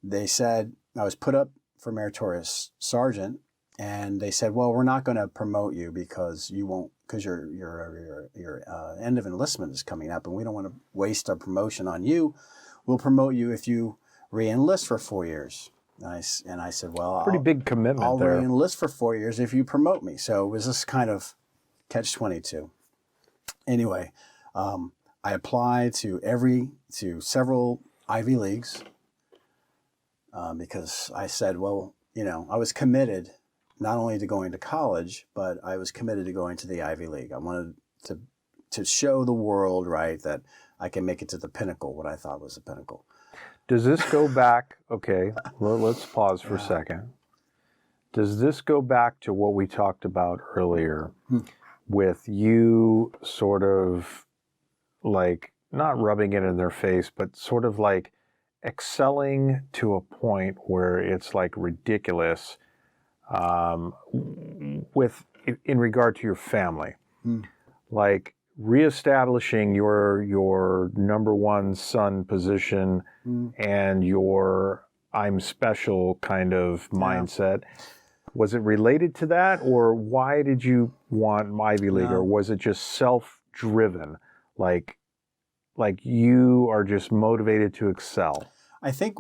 They said I was put up for meritorious sergeant, and they said, well, we're not going to promote you because you won't, because your end of enlistment is coming up, and we don't want to waste our promotion on you. We'll promote you if you re-enlist for 4 years. And I said, well, pretty big commitment. I'll there. re-enlist for 4 years if you promote me. So it was this kind of catch-22. Anyway, I applied to several Ivy Leagues because I said, well, I was committed not only to going to college, but I was committed to going to the Ivy League. I wanted to show the world, right, that I can make it to the pinnacle, what I thought was the pinnacle. Does this go back? Okay, let's pause for a second. Does this go back to what we talked about earlier with you sort of like not rubbing it in their face, but sort of like excelling to a point where it's like ridiculous in regard to your family, like reestablishing your number one son position and your I'm special kind of mindset. Was it related to that, or why did you want Ivy League, or was it just self-driven? Like you are just motivated to excel. I think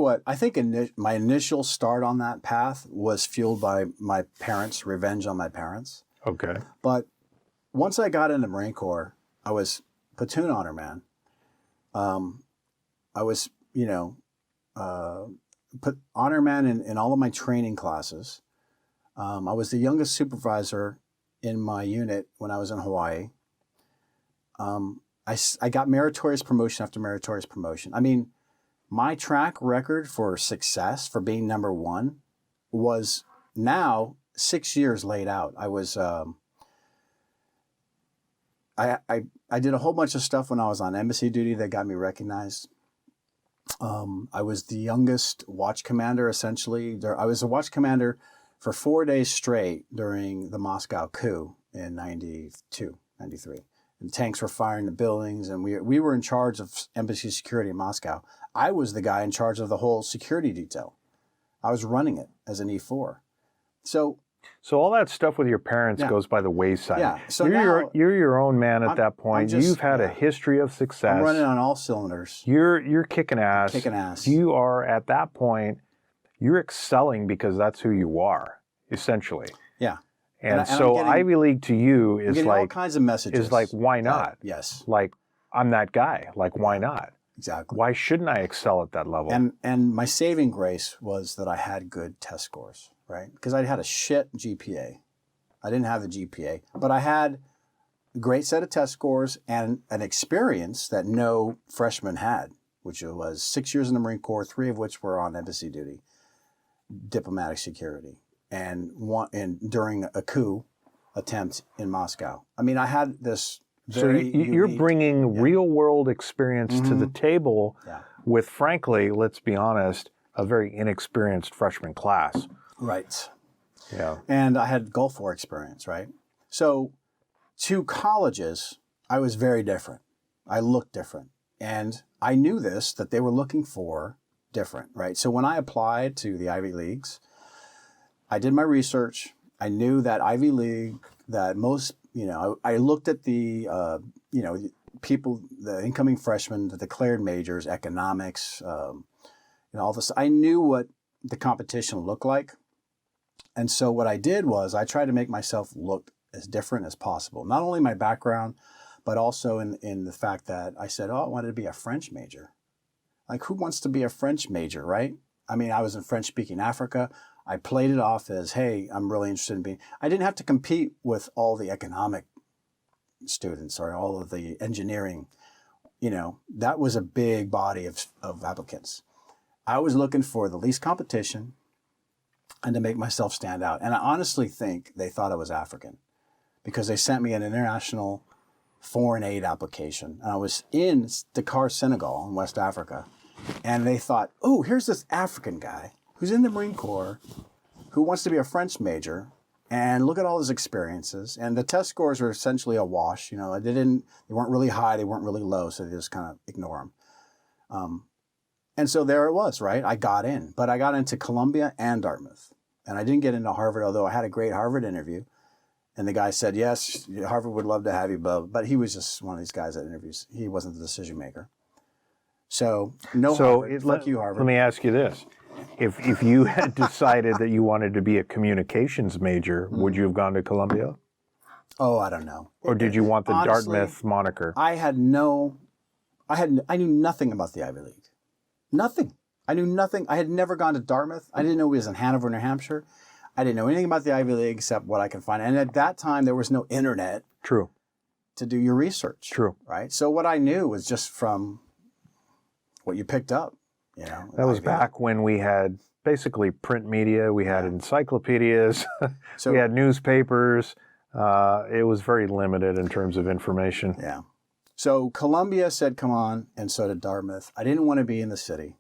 my initial start on that path was fueled by my parents' revenge on my parents. Okay. But once I got into the Marine Corps, I was platoon honor man. I was, put honor man in all of my training classes. I was the youngest supervisor in my unit when I was in Hawaii. I got meritorious promotion after meritorious promotion. I mean, my track record for success, for being number one, was now 6 years laid out. I was, I did a whole bunch of stuff when I was on embassy duty that got me recognized. I was the youngest watch commander, essentially. I was a watch commander for 4 days straight during the Moscow coup in 92, 93. And tanks were firing the buildings, and we were in charge of embassy security in Moscow. I was the guy in charge of the whole security detail. I was running it as an E4. So all that stuff with your parents goes by the wayside. Yeah. So you're your own man at that point. You've had a history of success. I'm running on all cylinders. You're kicking ass. Kicking ass. You are at that point. You're excelling because that's who you are, essentially. Yeah. And so Ivy League to you is like all kinds of messages. Is like, why not? Yes. Like, I'm that guy. Like, why not? Exactly. Why shouldn't I excel at that level? And my saving grace was that I had good test scores, right? Because I had a shit GPA. I didn't have the GPA, but I had a great set of test scores and an experience that no freshman had, which was 6 years in the Marine Corps, 3 of which were on embassy duty. diplomatic security and during a coup attempt in Moscow. I mean, I had this very you're unique, bringing real world experience to the table with, frankly, let's be honest, a very inexperienced freshman class. Right. Yeah. And I had Gulf War experience, right? So to colleges, I was very different. I looked different. And I knew this, that they were looking for different, right? So when I applied to the Ivy Leagues, I did my research. I knew that Ivy League, that most, I looked at the, people, the incoming freshmen, the declared majors, economics, all this. I knew what the competition looked like. And so what I did was I tried to make myself look as different as possible. Not only my background, but also in the fact that I said, I wanted to be a French major. Like, who wants to be a French major, right? I mean, I was in French-speaking Africa. I played it off as, hey, I'm really interested in being... I didn't have to compete with all the economic students or all of the engineering. That was a big body of applicants. I was looking for the least competition and to make myself stand out. And I honestly think they thought I was African because they sent me an international foreign aid application. And I was in Dakar, Senegal, in West Africa. And they thought, oh, here's this African guy who's in the Marine Corps, who wants to be a French major, and look at all his experiences. And the test scores were essentially a wash. They weren't really high, they weren't really low, so they just kind of ignore them. And so there it was, right? I got in, but I got into Columbia and Dartmouth. And I didn't get into Harvard, although I had a great Harvard interview. And the guy said, yes, Harvard would love to have you, but he was just one of these guys that interviews. He wasn't the decision maker. So Harvard, fuck you, Harvard. Let me ask you this. If you had decided that you wanted to be a communications major, would you have gone to Columbia? Oh, I don't know. Or did you want the honestly, Dartmouth moniker? I knew nothing about the Ivy League. Nothing. I knew nothing. I had never gone to Dartmouth. I didn't know it was in Hanover, New Hampshire. I didn't know anything about the Ivy League except what I could find. And at that time, there was no internet. True. To do your research. True. Right? So what I knew was just from what you picked up. That was back when we had basically print media. We had encyclopedias. We had newspapers. It was very limited in terms of information. Yeah. So Columbia said, come on, and so did Dartmouth. I didn't want to be in the city.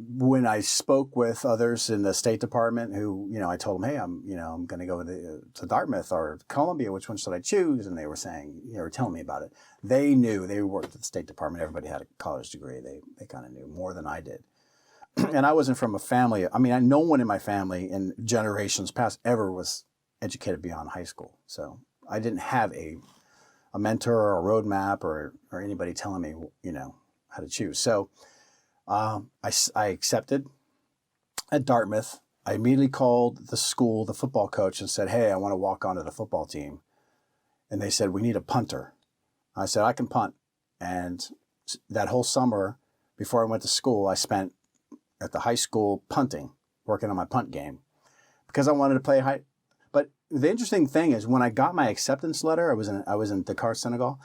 When I spoke with others in the State Department who, I told them, hey, I'm going to go to Dartmouth or Columbia, which one should I choose? And they were saying, they were telling me about it. They knew, they worked at the State Department. Everybody had a college degree. They kind of knew more than I did. And I wasn't from a family. I mean, no one in my family in generations past ever was educated beyond high school. So I didn't have a mentor or a roadmap or anybody telling me, how to choose. So I accepted at Dartmouth. I immediately called the school, the football coach, and said, hey, I want to walk onto the football team. And they said, we need a punter. I said, I can punt. And that whole summer before I went to school, I spent at the high school punting, working on my punt game because I wanted to play high. But the interesting thing is when I got my acceptance letter, I was in Dakar, Senegal,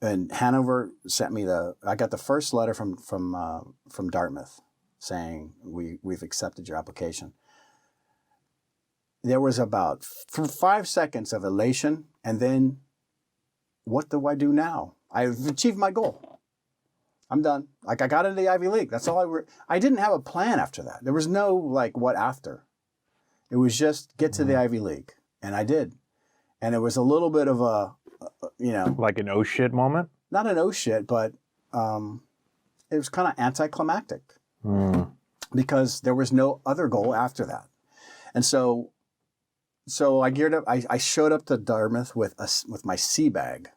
and Hanover sent me I got the first letter from Dartmouth saying we've accepted your application. There was about 5 seconds of elation, and then what do I do now? I've achieved my goal. I'm done. Like I got into the Ivy League. That's all I didn't have a plan after that. There was no what after. It was just get to the Ivy League, and I did. And it was a little bit of a like an oh shit moment? Not an oh shit, but it was kind of anticlimactic because there was no other goal after that. And so I geared up. I showed up to Dartmouth with my sea bag.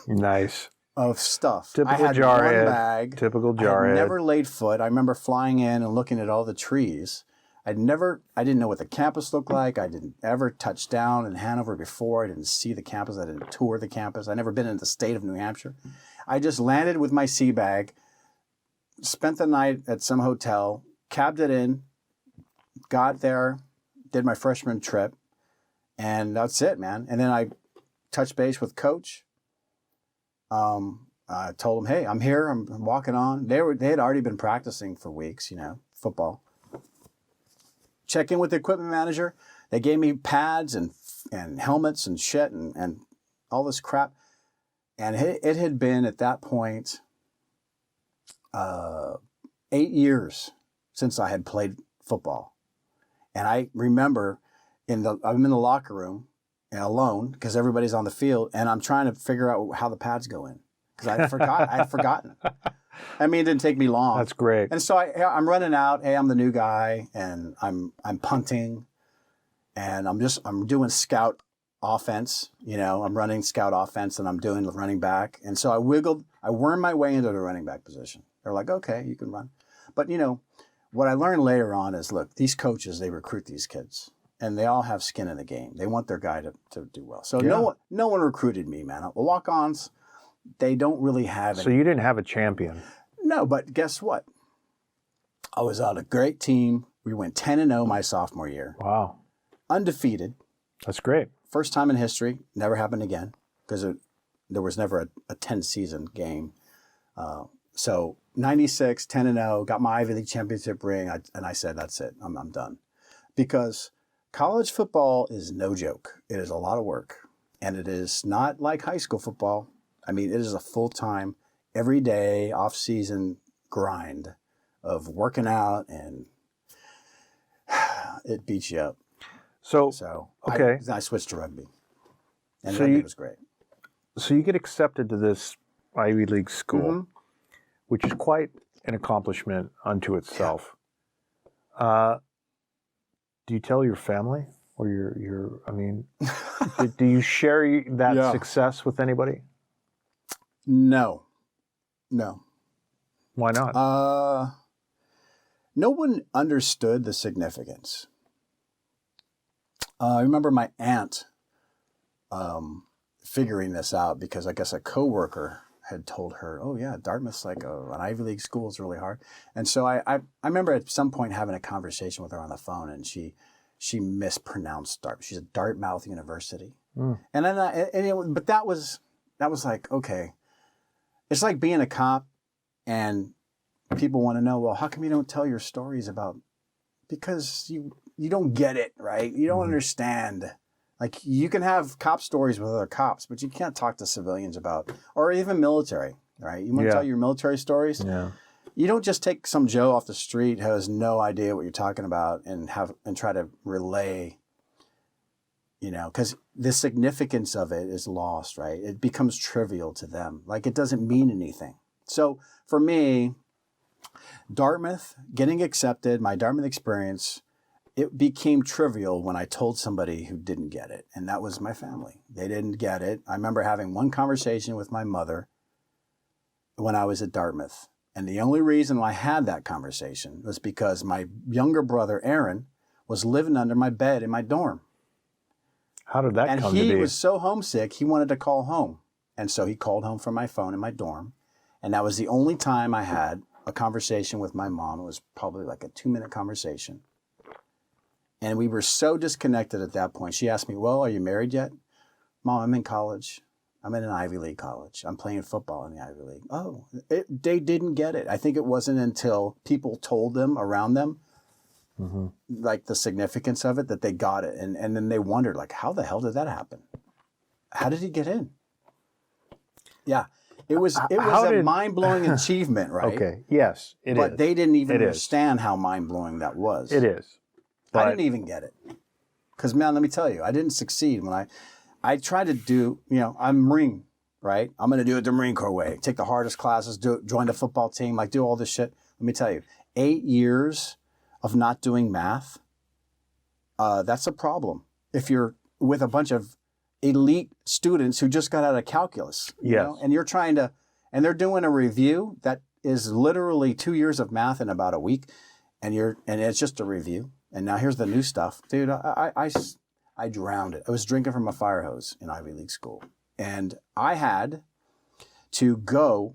Nice. Of stuff. Typical I had jarhead. one bag. Typical jarhead. I never laid foot. I remember flying in and looking at all the trees. I didn't know what the campus looked like. I didn't ever touch down in Hanover before. I didn't see the campus. I didn't tour the campus. I never been in the state of New Hampshire. I just landed with my sea bag, spent the night at some hotel, cabbed it in, got there, did my freshman trip, and that's it, man. And then I touched base with Coach. I told them, hey, I'm here. I'm walking on. They had already been practicing for weeks, football. Check in with the equipment manager. They gave me pads and helmets and shit and all this crap. And it had been at that point 8 years since I had played football. And I remember I'm in the locker room alone because everybody's on the field, and I'm trying to figure out how the pads go in because I had forgotten. I mean, it didn't take me long. That's great. And so I'm running out. Hey, I'm the new guy, and I'm punting, and I'm doing scout offense. I'm running scout offense, and I'm doing the running back. And so I wormed my way into the running back position. They're like, okay, you can run. But what I learned later on is, look, these coaches, they recruit these kids, and they all have skin in the game. They want their guy to do well. So no one recruited me, man. The walk-ons, they don't really have So you didn't have a champion. No, but guess what? I was on a great team. We went 10-0 my sophomore year. Wow. Undefeated. That's great. First time in history. Never happened again because there was never a 10-season game. So 96, 10-0, got my Ivy League championship ring, and I said, that's it. I'm done. Because college football is no joke. It is a lot of work. And it is not like high school football. I mean, it is a full-time, every day, off-season grind of working out, and it beats you up. So okay. I switched to rugby. And So rugby was great. So you get accepted to this Ivy League school, which is quite an accomplishment unto itself. Do you tell your family or do you share that success with anybody? No. Why not? No one understood the significance. I remember my aunt figuring this out because I guess a coworker had told her, oh yeah, Dartmouth's like an Ivy League school is really hard. And so I remember at some point having a conversation with her on the phone, and she mispronounced Dartmouth. She's at Dartmouth University. And then but that was like, okay, it's like being a cop and people want to know, well, how come you don't tell your stories about, because you don't get it, right? You don't understand. Like, you can have cop stories with other cops, but you can't talk to civilians about, or even military, right? You want to tell your military stories? Yeah. You don't just take some Joe off the street who has no idea what you're talking about and try to relay, because the significance of it is lost, right? It becomes trivial to them. Like, it doesn't mean anything. So for me, Dartmouth, getting accepted, my Dartmouth experience, it became trivial when I told somebody who didn't get it, and that was my family. They didn't get it. I remember having one conversation with my mother when I was at Dartmouth, and the only reason I had that conversation was because my younger brother, Aaron, was living under my bed in my dorm. How did that come to be? And he was so homesick, he wanted to call home. And so he called home from my phone in my dorm, and that was the only time I had a conversation with my mom. It was probably like a 2-minute conversation. And we were so disconnected at that point. She asked me, well, are you married yet? Mom, I'm in college. I'm in an Ivy League college. I'm playing football in the Ivy League. Oh, they didn't get it. I think it wasn't until people told them around them, like the significance of it, that they got it. And then they wondered, like, how the hell did that happen? How did he get in? Yeah. It was a mind-blowing achievement, right? Okay, yes, it is. But they didn't even understand how mind-blowing that was. It is. I didn't even get it. Because, man, let me tell you, I didn't succeed when I tried to do, I'm Marine, right? I'm going to do it the Marine Corps way. Take the hardest classes, join the football team, like do all this shit. Let me tell you, 8 years of not doing math, that's a problem. If you're with a bunch of elite students who just got out of calculus, you know, and you're trying to, and they're doing a review that is literally 2 years of math in about a week, and it's just a review. And now here's the new stuff. Dude, I drowned it. I was drinking from a fire hose in Ivy League school. And I had to go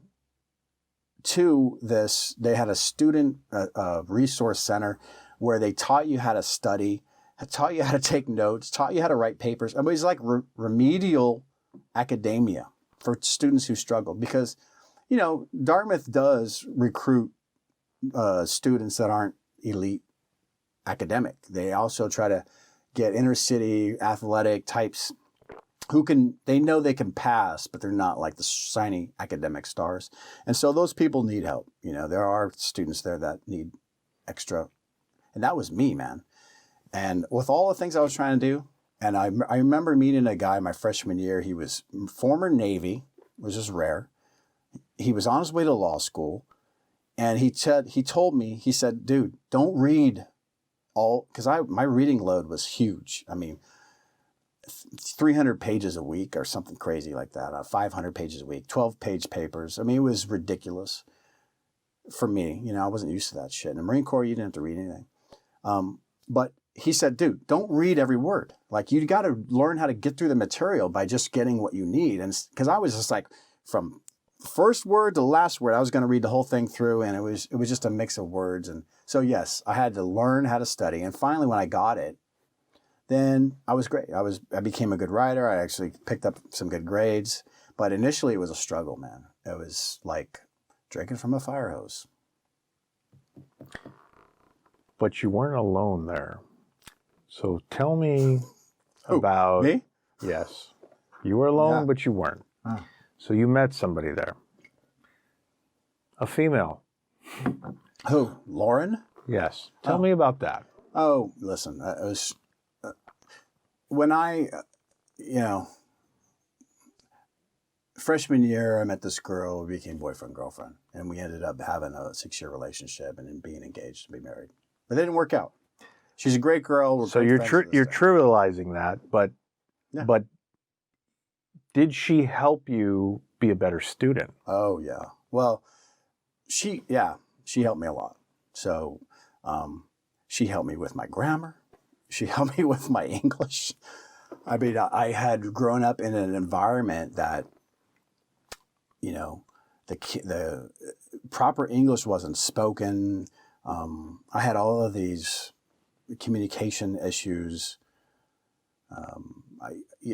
to this. They had a student resource center where they taught you how to study, taught you how to take notes, taught you how to write papers. I mean, it was like remedial academia for students who struggled, because you know, Dartmouth does recruit students that aren't elite academic. They also try to get inner city athletic types they know they can pass, but they're not like the shiny academic stars. And so those people need help. You know, there are students there that need extra. And that was me, man. And with all the things I was trying to do, and I remember meeting a guy my freshman year. He was former Navy, which is rare. He was on his way to law school. And he told me, he said, dude, don't read because my reading load was huge. I mean, 300 pages a week or something crazy like that, 500 pages a week, 12-page papers. I mean, it was ridiculous for me. You know, I wasn't used to that shit. In the Marine Corps, you didn't have to read anything. But he said, dude, don't read every word. Like, you got to learn how to get through the material by just getting what you need. And because I was just like, from first word to last word, I was going to read the whole thing through, and it was just a mix of words. And so, yes, I had to learn how to study. And finally, when I got it, then I was great. I became a good writer. I actually picked up some good grades. But initially, it was a struggle, man. It was like drinking from a fire hose. But you weren't alone there. So tell me about... Me? Yes. You were alone, Yeah. but you weren't. Oh. So you met somebody there. A female. Who? Lauren? Yes. Tell me about that. Oh, listen, it was... when I, you know, freshman year, I met this girl, we became boyfriend, girlfriend, and we ended up having a 6-year relationship and then being engaged to be married. But it didn't work out. She's a great girl. We're So great you're friends to this you're day. trivializing that, but Yeah. but did she help you be a better student? Oh, yeah. Well, she helped me a lot. So she helped me with my grammar. She helped me with my English. I mean, I had grown up in an environment that, you know, the proper English wasn't spoken. I had all of these communication issues.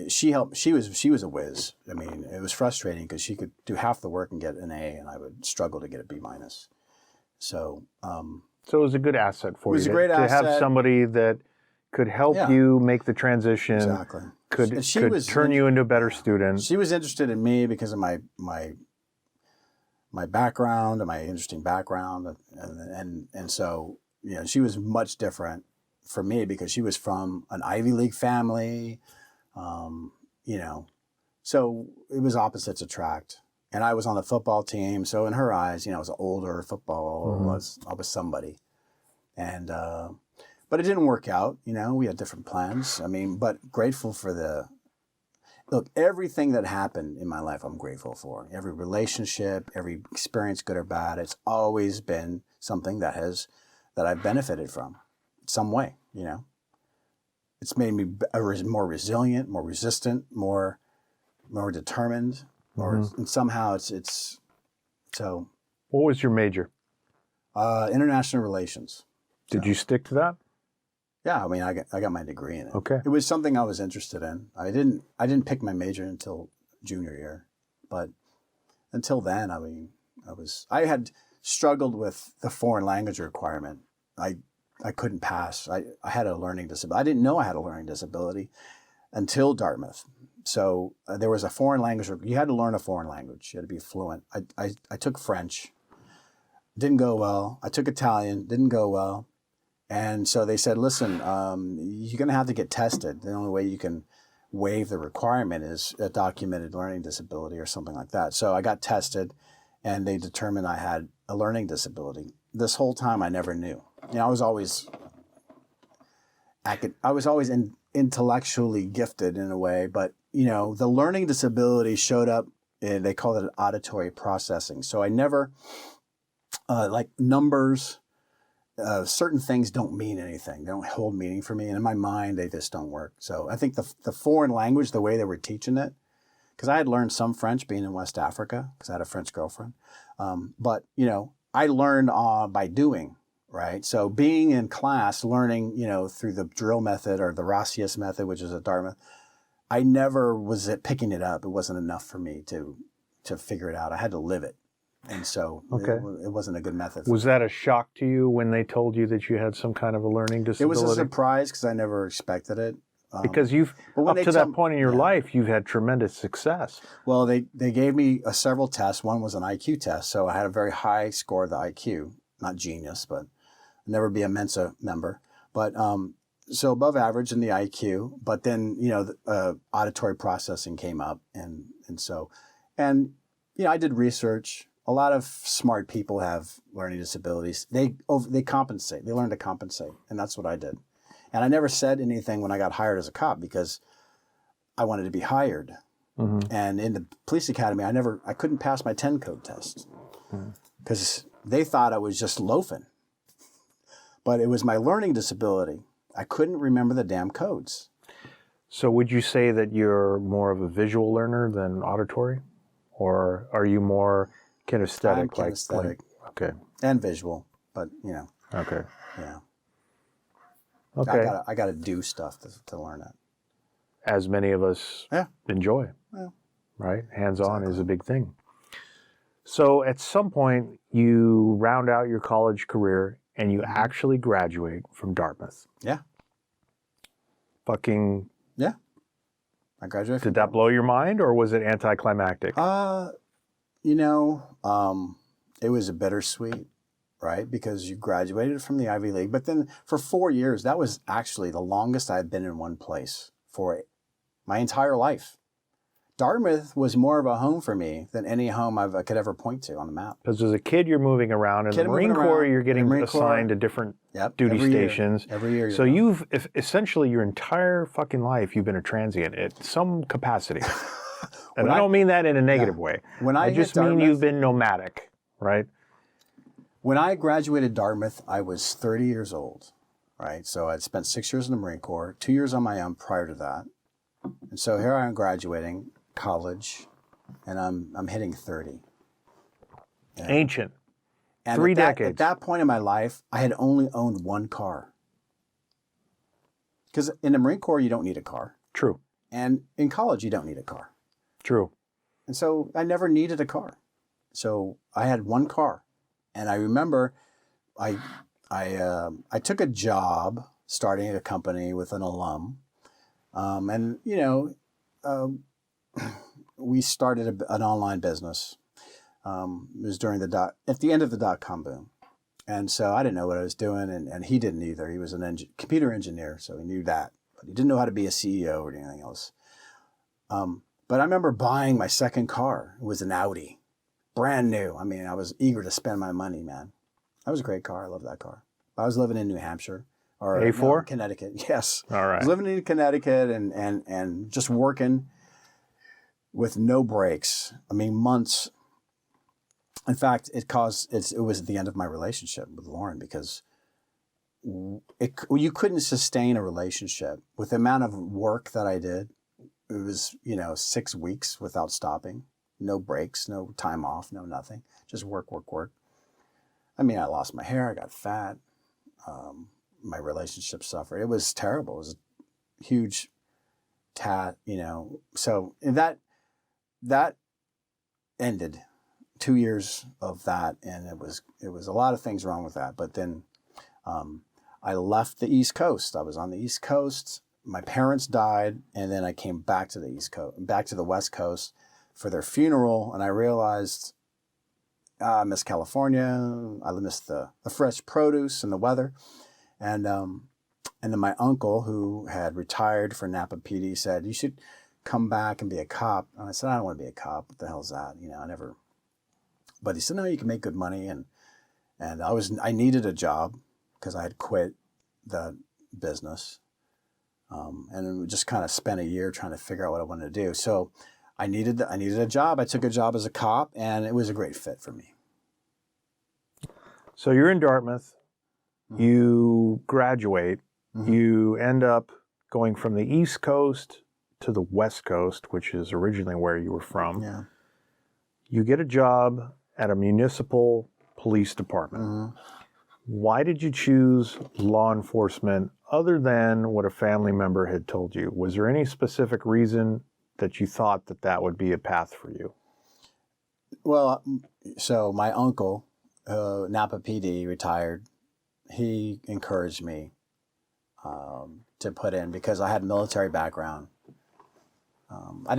She helped. She was a whiz. I mean, it was frustrating because she could do half the work and get an A, and I would struggle to get a B minus. So, So it was a good asset for you. It was a great to asset. have somebody that could help Yeah. you make the transition. exactly. Could And she could was turn you into a better student. She was interested in me because of my background and my interesting background, and so, you know, she was much different for me because she was from an Ivy League family, you know, so it was opposites attract. And I was on the football team, so in her eyes, you know, I was older. Football I was somebody, and but it didn't work out. You know, we had different plans. I mean, but grateful for look, everything that happened in my life, I'm grateful for. Every relationship, every experience, good or bad, it's always been something that I've benefited from some way, you know. It's made me more resilient, more resistant, more determined, and somehow it's so. What was your major? International relations. Did you stick to that? Yeah, I mean, I got my degree in it. Okay. It was something I was interested in. I didn't pick my major until junior year, but until then, I mean, I had struggled with the foreign language requirement. I couldn't pass. I had a learning disability. I didn't know I had a learning disability until Dartmouth. So there was a foreign language. You had to learn a foreign language. You had to be fluent. I took French. Didn't go well. I took Italian. Didn't go well. And so they said, listen, you're going to have to get tested. The only way you can waive the requirement is a documented learning disability or something like that. So I got tested, and they determined I had a learning disability. This whole time, I never knew. You know, I was always intellectually gifted in a way, but, you know, the learning disability showed up, and they called it auditory processing. So I never, like numbers, certain things don't mean anything. They don't hold meaning for me. And in my mind, they just don't work. So I think the foreign language, the way they were teaching it, because I had learned some French being in West Africa, because I had a French girlfriend. But, you know, I learned by doing, right? So being in class, learning, you know, through the drill method or the Rossius method, which is at Dartmouth, I never was picking it up. It wasn't enough for me to figure it out. I had to live it. And so Okay. it wasn't a good method. Was that a shock to you when they told you that you had some kind of a learning It disability? was a surprise because I never expected it. Because you've, but when up they to tell- that point in your yeah. life, you've had tremendous success. Well, they gave me several tests. One was an IQ test. So I had a very high score of the IQ, not genius, but never be a Mensa member. But so above average in the IQ. But then, the auditory processing came up. And I did research. A lot of smart people have learning disabilities. They compensate. They learn to compensate. And that's what I did. And I never said anything when I got hired as a cop because I wanted to be hired. Mm-hmm. And in the police academy, I couldn't pass my 10 code test because they thought I was just loafing. But it was my learning disability. I couldn't remember the damn codes. So would you say that you're more of a visual learner than auditory? Or are you more kinesthetic? I'm kinesthetic. Okay. And visual, but Okay. Yeah. Okay. I got to do stuff to learn it. As many of us enjoy. Yeah. Right? Hands-on is a big thing. So at some point, you round out your college career and you actually graduate from Dartmouth. Yeah. Fucking... Yeah. I graduated from Did that blow your mind, or was it anticlimactic? It was a bittersweet, right? Because you graduated from the Ivy League, but then for 4 years, that was actually the longest I had been in one place for my entire life. Dartmouth was more of a home for me than any home I could ever point to on the map. Because as a kid, you're moving around. In the Marine Corps, you're getting assigned to different duty stations. Every year. So you've, essentially your entire fucking life, you've been a transient at some capacity. And I don't mean that in a negative way. I just mean you've been nomadic, right? When I graduated Dartmouth, I was 30 years old, right? So I'd spent 6 years in the Marine Corps, 2 years on my own prior to that. And so here I am graduating college, and I'm hitting 30. And, Ancient. And 3 decades. At that point in my life, I had only owned one car. Because in the Marine Corps, you don't need a car. True. And in college, you don't need a car. True. And so I never needed a car. So I had one car. And I remember I took a job starting at a company with an alum. We started an online business. It was at the end of the dot-com boom. And so I didn't know what I was doing, and he didn't either. He was a computer engineer, so he knew that. But he didn't know how to be a CEO or anything else. But I remember buying my second car. It was an Audi, brand new. I mean, I was eager to spend my money, man. That was a great car. I love that car. I was living in New Hampshire. Or A4? No, Connecticut, yes. All right. I was living in Connecticut and just working with no breaks. I mean, months. In fact, it was at the end of my relationship with Lauren because you couldn't sustain a relationship with the amount of work that I did. It was, 6 weeks without stopping, no breaks, no time off, no nothing, just work, work, work. I mean, I lost my hair, I got fat. My relationship suffered. It was terrible. It was a huge So that ended 2 years of that, and it was a lot of things wrong with that. But then I left the East Coast. I was on the East Coast. My parents died, and then I came back to the East Coast, back to the West Coast for their funeral, and I realized I miss California. I miss the fresh produce and the weather. And then my uncle, who had retired for Napa PD, said, "You should come back and be a cop." And I said, "I don't want to be a cop. What the hell's that?" I never. But he said, "No, you can make good money." And I needed a job because I had quit the business, and just kind of spent a year trying to figure out what I wanted to do. So I needed a job. I took a job as a cop, and it was a great fit for me. So you're in Dartmouth. Mm-hmm. You graduate. Mm-hmm. You end up going from the East Coast to the West Coast, which is originally where you were from. Yeah. You get a job at a municipal police department. Mm-hmm. Why did you choose law enforcement other than what a family member had told you? Was there any specific reason that you thought that would be a path for you? Well, so my uncle, Napa PD, retired. He encouraged me to put in because I had military background. I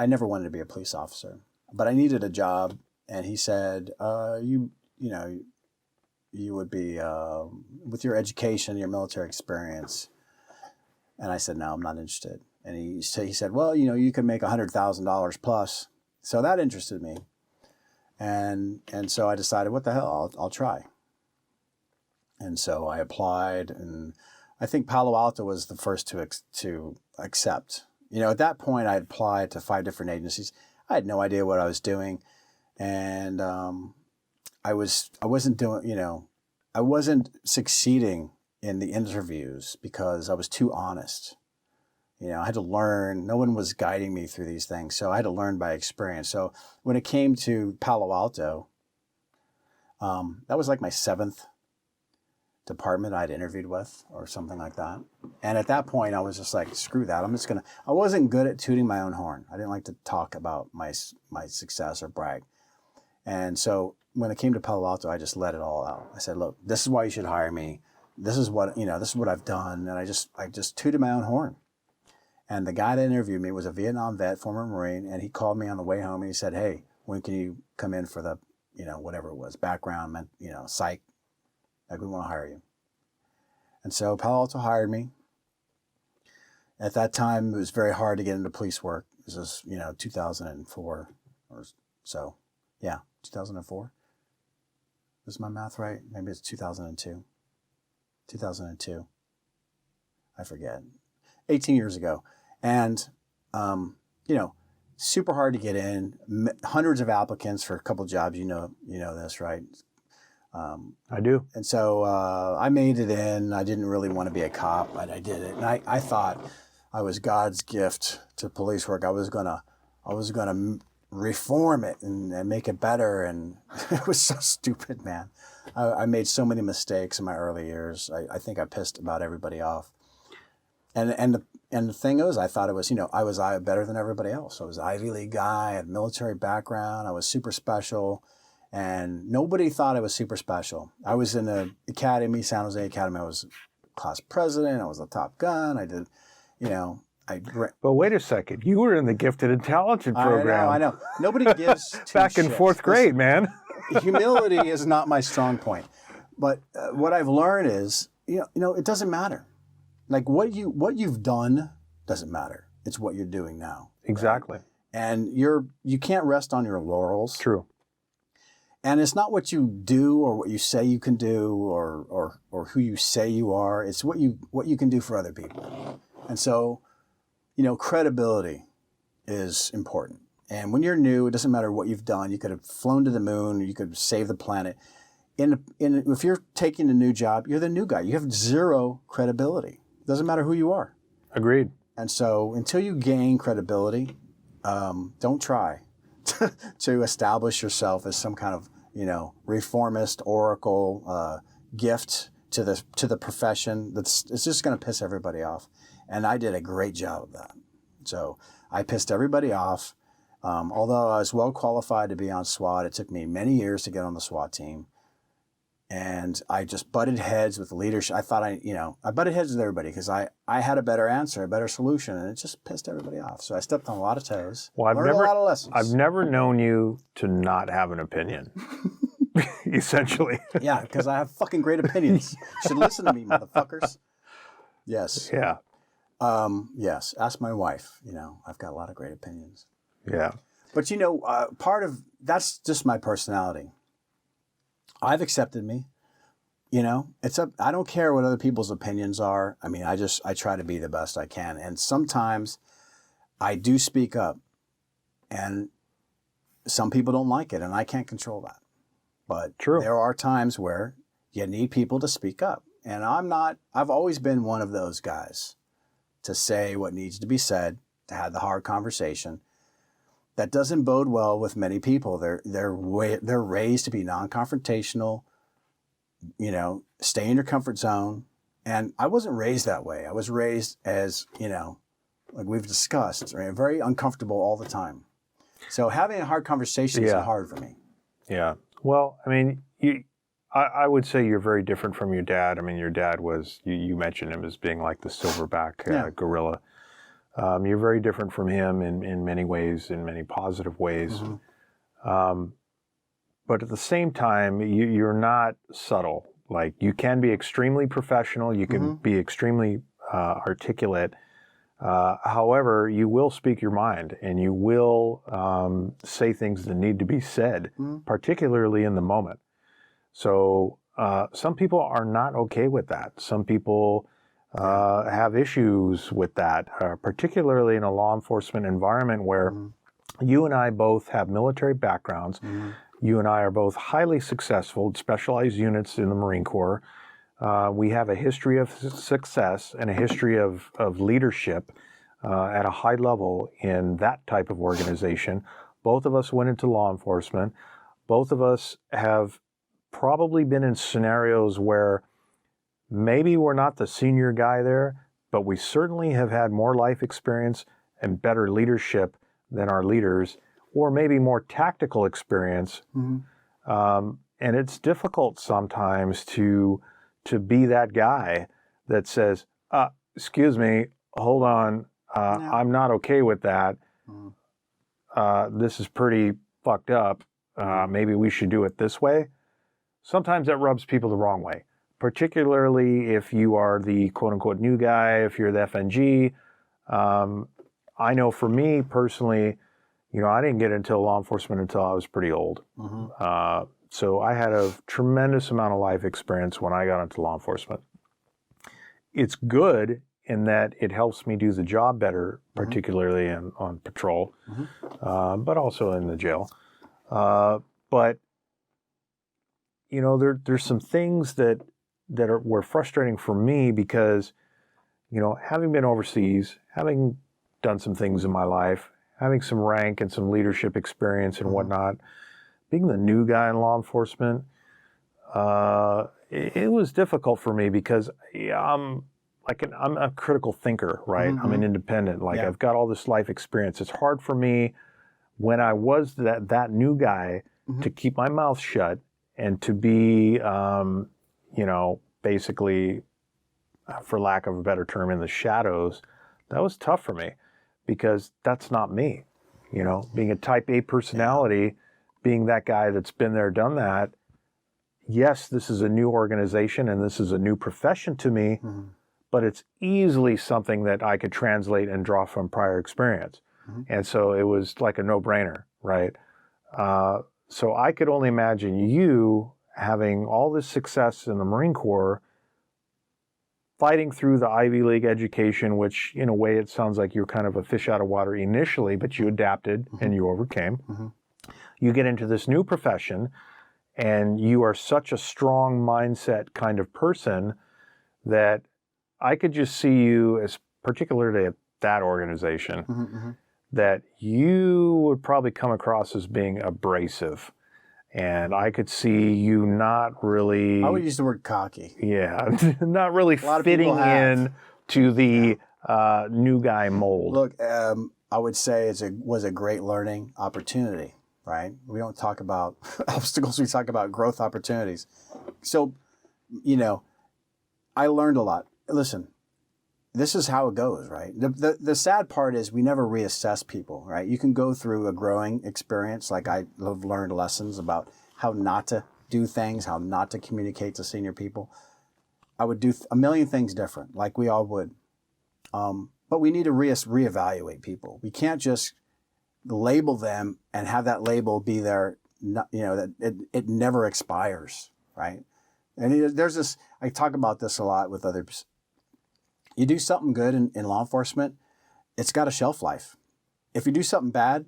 never wanted to be a police officer, but I needed a job. And he said, you would be, with your education, your military experience. And I said, no, I'm not interested. And he said, well, you could make $100,000 plus. So that interested me. And so I decided, what the hell, I'll try. And so I applied, and I think Palo Alto was the first to accept. At that point, I applied to 5 different agencies. I had no idea what I was doing, and I wasn't succeeding in the interviews because I was too honest. I had to learn. No one was guiding me through these things, so I had to learn by experience. So when it came to Palo Alto, that was like my 7th department I'd interviewed with or something like that. And at that point, I was just like, screw that. I wasn't good at tooting my own horn. I didn't like to talk about my success or brag. And so when it came to Palo Alto, I just let it all out. I said, look, this is why you should hire me. This is what I've done. And I just tooted my own horn. And the guy that interviewed me was a Vietnam vet, former Marine. And he called me on the way home and he said, hey, when can you come in for the, whatever it was, background, psych. Like, we want to hire you. And so Palo Alto hired me. At that time, it was very hard to get into police work. This was, 2004 or so. Yeah, 2004. Is my math right? Maybe it's 2002. 2002. I forget. 18 years ago. And, super hard to get in. Hundreds of applicants for a couple of jobs. You know this, right? I do. And so I made it in. I didn't really want to be a cop, but I did it. And I thought I was God's gift to police work. I was gonna reform it and make it better. And it was so stupid, man. I made so many mistakes in my early years. I think I pissed about everybody off. And the thing is, I thought it was, I was better than everybody else. I was an Ivy League guy. I had military background. I was super special. And nobody thought I was super special. I was in the academy, San Jose Academy. I was class president. I was a top gun. I did, But wait a second. You were in the gifted intelligence program. I know. Nobody gives two back in shits. 4th grade, man. Humility is not my strong point. But what I've learned is, it doesn't matter. Like what you've done doesn't matter. It's what you're doing now. Exactly. Right? And you can't rest on your laurels. True. And it's not what you do or what you say you can do or who you say you are. It's what you can do for other people. And so, credibility is important. And when you're new, it doesn't matter what you've done. You could have flown to the moon. You could save the planet. If you're taking a new job, you're the new guy. You have zero credibility. It doesn't matter who you are. Agreed. And so until you gain credibility, don't try to establish yourself as some kind of, reformist oracle gift to the profession. It's just going to piss everybody off. And I did a great job of that. So I pissed everybody off. Although I was well qualified to be on SWAT, it took me many years to get on the SWAT team. And I just butted heads with leadership. I thought I butted heads with everybody because I had a better answer, a better solution, and it just pissed everybody off. So I stepped on a lot of toes. Well, learned a lot of lessons. I've never known you to not have an opinion, essentially. Yeah, because I have fucking great opinions. You should listen to me, motherfuckers. Yes. Yeah. Yes. Ask my wife. I've got a lot of great opinions. Yeah. But part of that's just my personality. I've accepted me. I don't care what other people's opinions are. I mean, I try to be the best I can. And sometimes I do speak up and some people don't like it and I can't control that. But True. There are times where you need people to speak up. And I've always been one of those guys to say what needs to be said, to have the hard conversation. That doesn't bode well with many people. They're raised to be non-confrontational, stay in your comfort zone. And I wasn't raised that way. I was raised as, like we've discussed, right, very uncomfortable all the time. So having a hard conversation is hard for me. Yeah. Well, I mean, I would say you're very different from your dad. I mean, your dad was, you mentioned him as being like the silverback gorilla. You're very different from him in many ways, in many positive ways. But at the same time, you're not subtle. Like, you can be extremely professional. You can be extremely articulate. However, you will speak your mind, and you will say things that need to be said, particularly in the moment. So some people are not okay with that. Some people have issues with that, particularly in a law enforcement environment where you and I both have military backgrounds. You and I are both highly successful, specialized units in the Marine Corps. We have a history of success and a history of leadership at a high level in that type of organization. Both of us went into law enforcement. Both of us have probably been in scenarios where maybe we're not the senior guy there, but we certainly have had more life experience and better leadership than our leaders, or maybe more tactical experience. And it's difficult sometimes to be that guy that says, excuse me, hold on, I'm not okay with that. This is pretty fucked up. Maybe we should do it this way. Sometimes that rubs people the wrong way, particularly if you are the quote-unquote new guy, if you're the FNG. I know for me personally, I didn't get into law enforcement until I was pretty old. So I had a tremendous amount of life experience when I got into law enforcement. It's good in that it helps me do the job better, particularly on patrol, but also in the jail. But there's some things that were frustrating for me because, having been overseas, having done some things in my life, having some rank and some leadership experience and whatnot, being the new guy in law enforcement, it was difficult for me because I'm a critical thinker, right? I'm an independent. I've got all this life experience. It's hard for me when I was that new guy to keep my mouth shut and to be, basically, for lack of a better term, in the shadows. That was tough for me because that's not me. Being a type A personality, being that guy that's been there, done that. Yes, this is a new organization and this is a new profession to me, but it's easily something that I could translate and draw from prior experience. And so it was like a no-brainer, right? So I could only imagine you having all this success in the Marine Corps, fighting through the Ivy League education, which in a way it sounds like you're kind of a fish out of water initially, but you adapted and you overcame. You get into this new profession and you are such a strong mindset kind of person that I could just see you, as particularly at that organization, that you would probably come across as being abrasive. And I could see you not really... I would use the word cocky. Yeah, not really fitting in to the new guy mold. Look, I would say it was a great learning opportunity, right? We don't talk about obstacles, we talk about growth opportunities. So, I learned a lot. Listen, this is how it goes, right? The sad part is we never reassess people, right? You can go through a growing experience, like I have learned lessons about how not to do things, how not to communicate to senior people. I would do a million things different, like we all would. But we need to reevaluate people. We can't just label them and have that label be there, that it never expires, right? And there's this, I talk about this a lot with others. You do something good in law enforcement, it's got a shelf life. If you do something bad,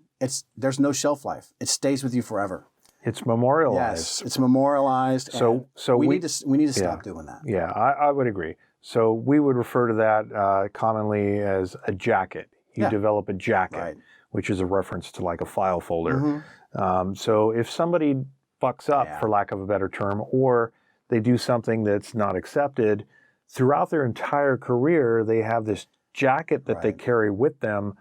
there's no shelf life. It stays with you forever. It's memorialized. Yes, it's memorialized. So we need to stop doing that. Yeah, I would agree. So we would refer to that commonly as a jacket. You develop a jacket, which is a reference to like a file folder. So if somebody fucks up, for lack of a better term, or they do something that's not accepted, throughout their entire career, they have this jacket that they carry with them,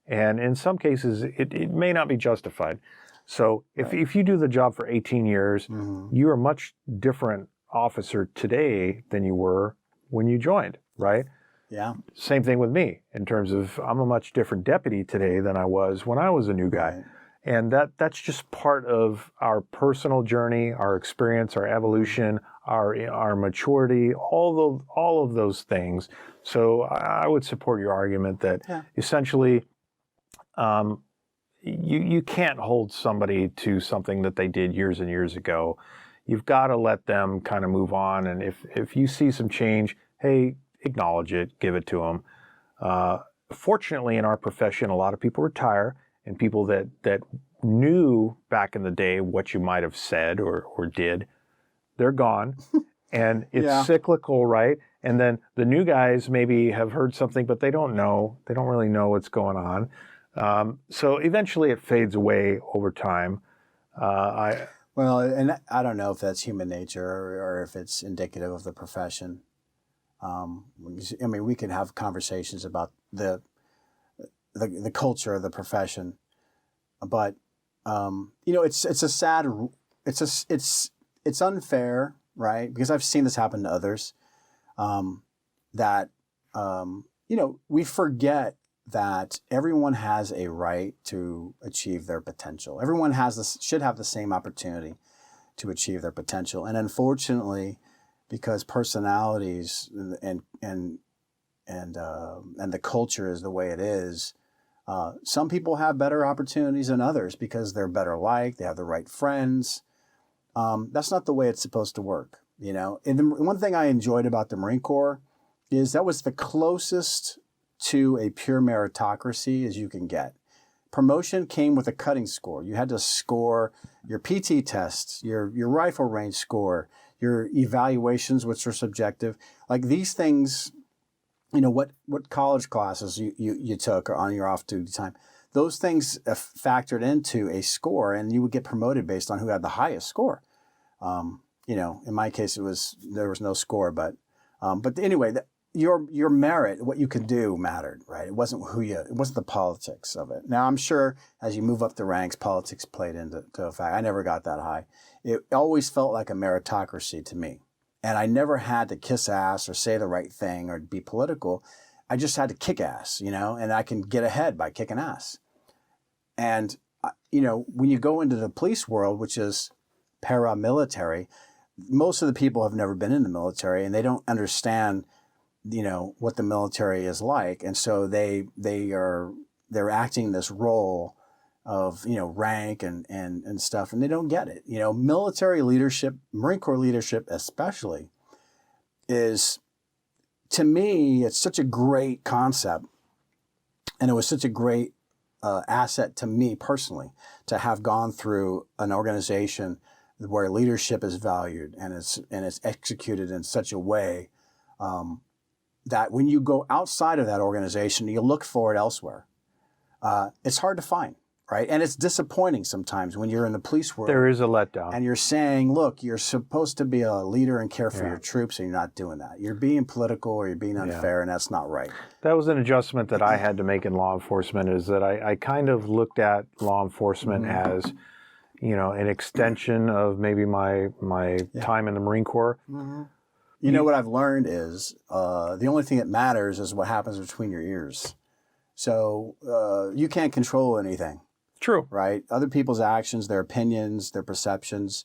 And in some cases, it may not be justified. So if you do the job for 18 years, you're a much different officer today than you were when you joined, right? Yeah. Same thing with me in terms of I'm a much different deputy today than I was when I was a new guy. Right. And that's just part of our personal journey, our experience, our evolution, our maturity, all of those things. So I would support your argument that essentially you can't hold somebody to something that they did years and years ago. You've got to let them kind of move on. And if you see some change, hey, acknowledge it, give it to them. Fortunately, in our profession, a lot of people retire, and people that knew back in the day what you might have said or did, they're gone. And it's cyclical, right? And then the new guys maybe have heard something, but they don't know. They don't really know what's going on. So eventually it fades away over time. Well, and I don't know if that's human nature or if it's indicative of the profession. I mean, we can have conversations about the culture of the profession, but it's unfair, right? Because I've seen this happen to others. That we forget that everyone has a right to achieve their potential. Everyone should have the same opportunity to achieve their potential, and unfortunately, because personalities and the culture is the way it is, some people have better opportunities than others because they're better liked, they have the right friends. That's not the way it's supposed to work, And one thing I enjoyed about the Marine Corps is that was the closest to a pure meritocracy as you can get. Promotion came with a cutting score. You had to score your PT tests, your rifle range score, your evaluations, which are subjective. Like these things, what college classes you took on your off-duty time, those things factored into a score, and you would get promoted based on who had the highest score. In my case, there was no score, but anyway, your merit, what you could do mattered, right? It wasn't the politics of it. Now, I'm sure as you move up the ranks, politics played into effect. I never got that high. It always felt like a meritocracy to me. And I never had to kiss ass or say the right thing or be political. I just had to kick ass, and I can get ahead by kicking ass. And, when you go into the police world, which is paramilitary, most of the people have never been in the military and they don't understand what the military is like, and so they're acting this role of rank and stuff, and they don't get it. Military leadership, Marine Corps leadership especially, is, to me, it's such a great concept, and it was such a great asset to me personally to have gone through an organization where leadership is valued and it's executed in such a way that when you go outside of that organization, you look for it elsewhere. It's hard to find, right? And it's disappointing sometimes when you're in the police world. There is a letdown. And you're saying, look, you're supposed to be a leader and care for your troops, and you're not doing that. You're being political or you're being unfair, and that's not right. That was an adjustment that I had to make in law enforcement, is that I kind of looked at law enforcement as, an extension of maybe my time in the Marine Corps. Mm-hmm. What I've learned is the only thing that matters is what happens between your ears. So you can't control anything. True. Right? Other people's actions, their opinions, their perceptions.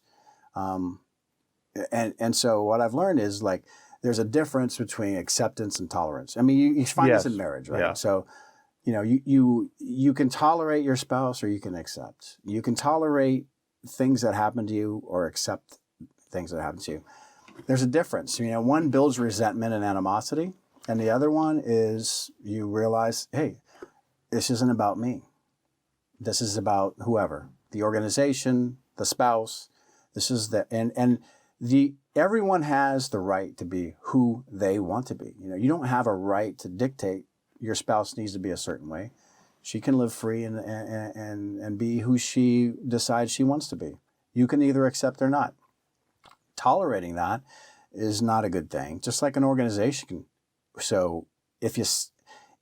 And so what I've learned is, like, there's a difference between acceptance and tolerance. I mean, you find this in marriage, right? Yeah. So, you can tolerate your spouse or you can accept. You can tolerate things that happen to you or accept things that happen to you. There's a difference. One builds resentment and animosity, and the other one is you realize, hey, this isn't about me. This is about whoever, the organization, the spouse. This is everyone has the right to be who they want to be. You don't have a right to dictate your spouse needs to be a certain way. She can live free and be who she decides she wants to be. You can either accept or not. Tolerating that is not a good thing, just like an organization. So if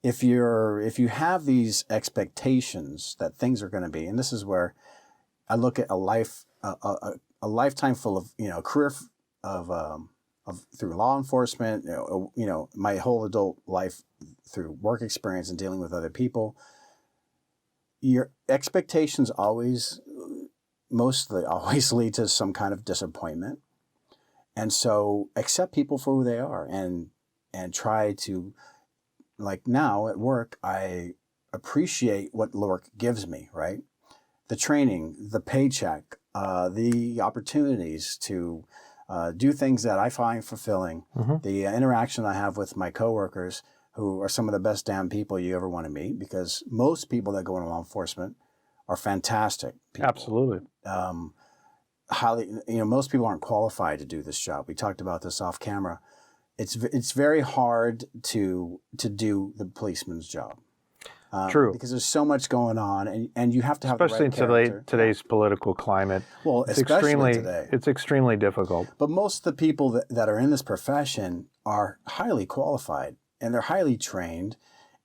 if you have these expectations that things are going to be, and this is where I look at a lifetime full of, a career of through law enforcement, my whole adult life through work experience and dealing with other people. Your expectations mostly always lead to some kind of disappointment. And so accept people for who they are and try to, like now at work, I appreciate what work gives me, right? The training, the paycheck, the opportunities to do things that I find fulfilling, the interaction I have with my coworkers, who are some of the best damn people you ever want to meet, because most people that go into law enforcement are fantastic people. Absolutely. Highly, most people aren't qualified to do this job. We talked about this off camera. It's very hard to do the policeman's job. True. Because there's so much going on, and you have to have especially the right in today's political climate. Well, especially today. It's extremely difficult. But most of the people that are in this profession are highly qualified, and they're highly trained,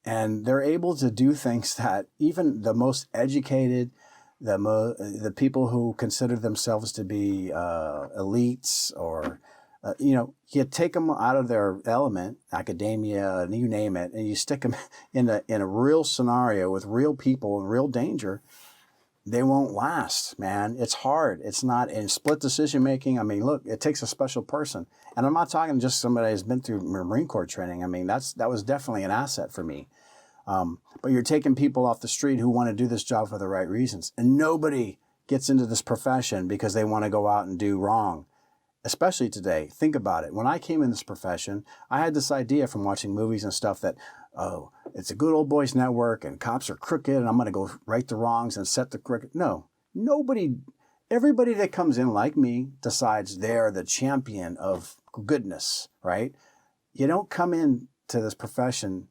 and they're able to do things that even the most educated, the people who consider themselves to be elites, or you take them out of their element, academia, you name it, and you stick them in a real scenario with real people and real danger. They won't last, man. It's hard. It's not in split decision making. I mean, look, it takes a special person, and I'm not talking just somebody who's been through Marine Corps training. I mean, that was definitely an asset for me. But you're taking people off the street who want to do this job for the right reasons, and nobody gets into this profession because they want to go out and do wrong. Especially today. Think about it. When I came in this profession, I had this idea from watching movies and stuff that, oh, it's a good old boys network and cops are crooked and I'm going to go right the wrongs and set the crooked. No, everybody that comes in like me decides they're the champion of goodness, right? You don't come in to this profession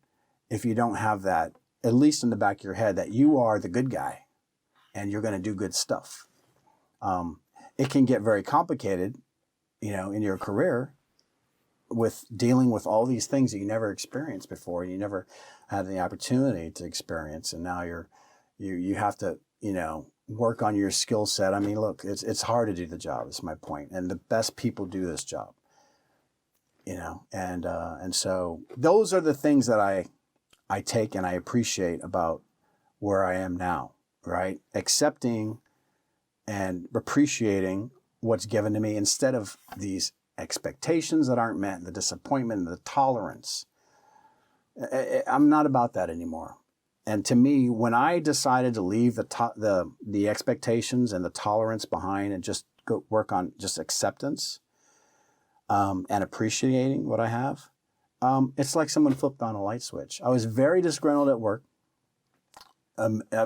if you don't have that, at least in the back of your head, that you are the good guy and you're going to do good stuff. It can get very complicated, in your career, with dealing with all these things that you never experienced before, you never had the opportunity to experience, and now you have to work on your skill set. I mean, look, it's hard to do the job. Is my point, and the best people do this job. And so those are the things that I take and I appreciate about where I am now. Right, accepting and appreciating what's given to me instead of these expectations that aren't met, the disappointment, and the tolerance. I'm not about that anymore. And to me, when I decided to leave the expectations and the tolerance behind and just go work on just acceptance and appreciating what I have, it's like someone flipped on a light switch. I was very disgruntled at work,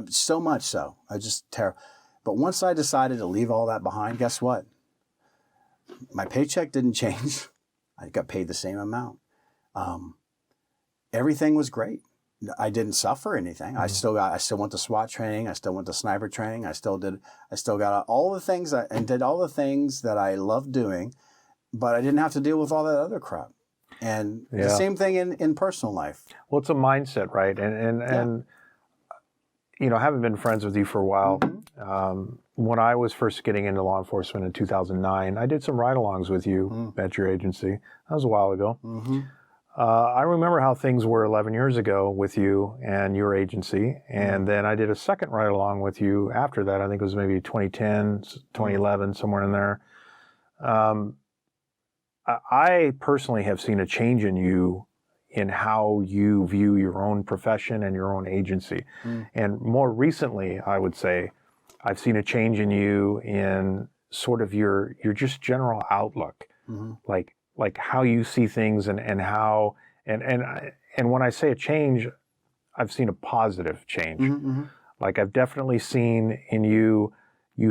so much so. I just terrible. But once I decided to leave all that behind, guess what? My paycheck didn't change. I got paid the same amount. Everything was great. I didn't suffer anything. Mm-hmm. I still went to SWAT training. I still went to sniper training. I still got all the things and did all the things that I loved doing, but I didn't have to deal with all that other crap. And the same thing in personal life. Well, it's a mindset, right? And having been friends with you for a while, when I was first getting into law enforcement in 2009, I did some ride-alongs with you at your agency. That was a while ago. Mm-hmm. I remember how things were 11 years ago with you and your agency, and then I did a second ride-along with you after that. I think it was maybe 2010, 2011, somewhere in there. I personally have seen a change in you in how you view your own profession and your own agency. And more recently, I would say, I've seen a change in you in sort of your just general outlook, like how you see things and how, and when I say a change, I've seen a positive change. Mm-hmm. Like I've definitely seen in you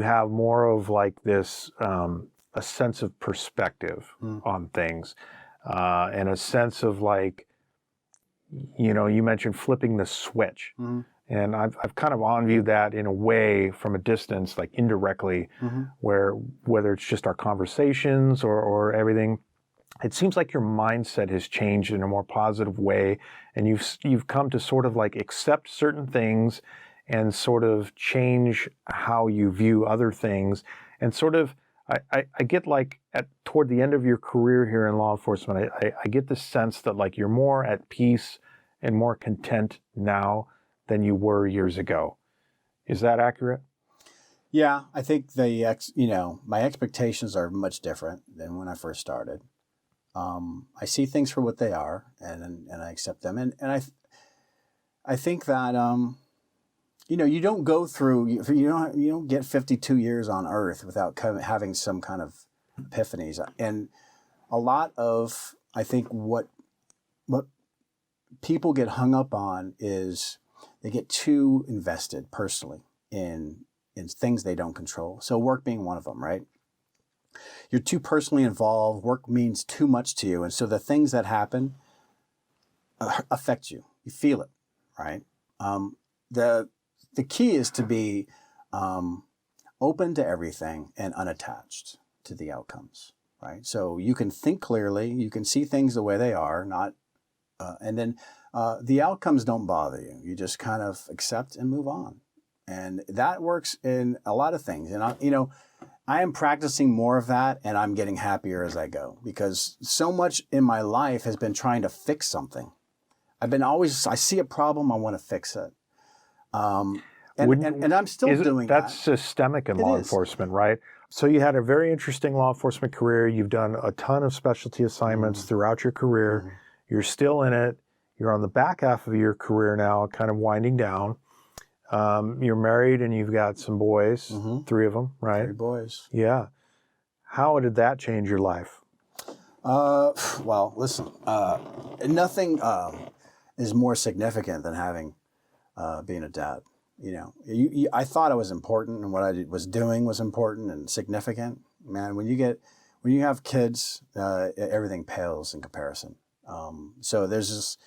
have more of like this, a sense of perspective on things, and a sense of like, you mentioned flipping the switch. And I've kind of on-viewed that in a way from a distance, like indirectly, where whether it's just our conversations or everything, it seems like your mindset has changed in a more positive way, and you've come to sort of like accept certain things and sort of change how you view other things, and sort of I get like toward the end of your career here in law enforcement, I get the sense that like you're more at peace and more content now than you were years ago. Is that accurate? Yeah, I think my expectations are much different than when I first started. I see things for what they are, and I accept them, and I think that you don't go through you don't get 52 years on Earth without having some kind of epiphanies, and a lot of I think what people get hung up on is they get too invested personally in things they don't control. So work being one of them, right? You're too personally involved. Work means too much to you. And so the things that happen affect you. You feel it, right? The key is to be open to everything and unattached to the outcomes, right? So you can think clearly. You can see things the way they are, and then the outcomes don't bother you. You just kind of accept and move on. And that works in a lot of things. And I am practicing more of that, and I'm getting happier as I go, because so much in my life has been trying to fix something. I see a problem, I want to fix it. And I'm still doing that. That's systemic in law enforcement, right? So you had a very interesting law enforcement career. You've done a ton of specialty assignments throughout your career. Mm-hmm. You're still in it. You're on the back half of your career now, kind of winding down. You're married and you've got some boys, 3 of them, right? 3 boys. Yeah. How did that change your life? Well, listen, nothing is more significant than being a dad. I thought I was important, and what I was doing was important and significant. Man, when you have kids, everything pales in comparison. So there's this.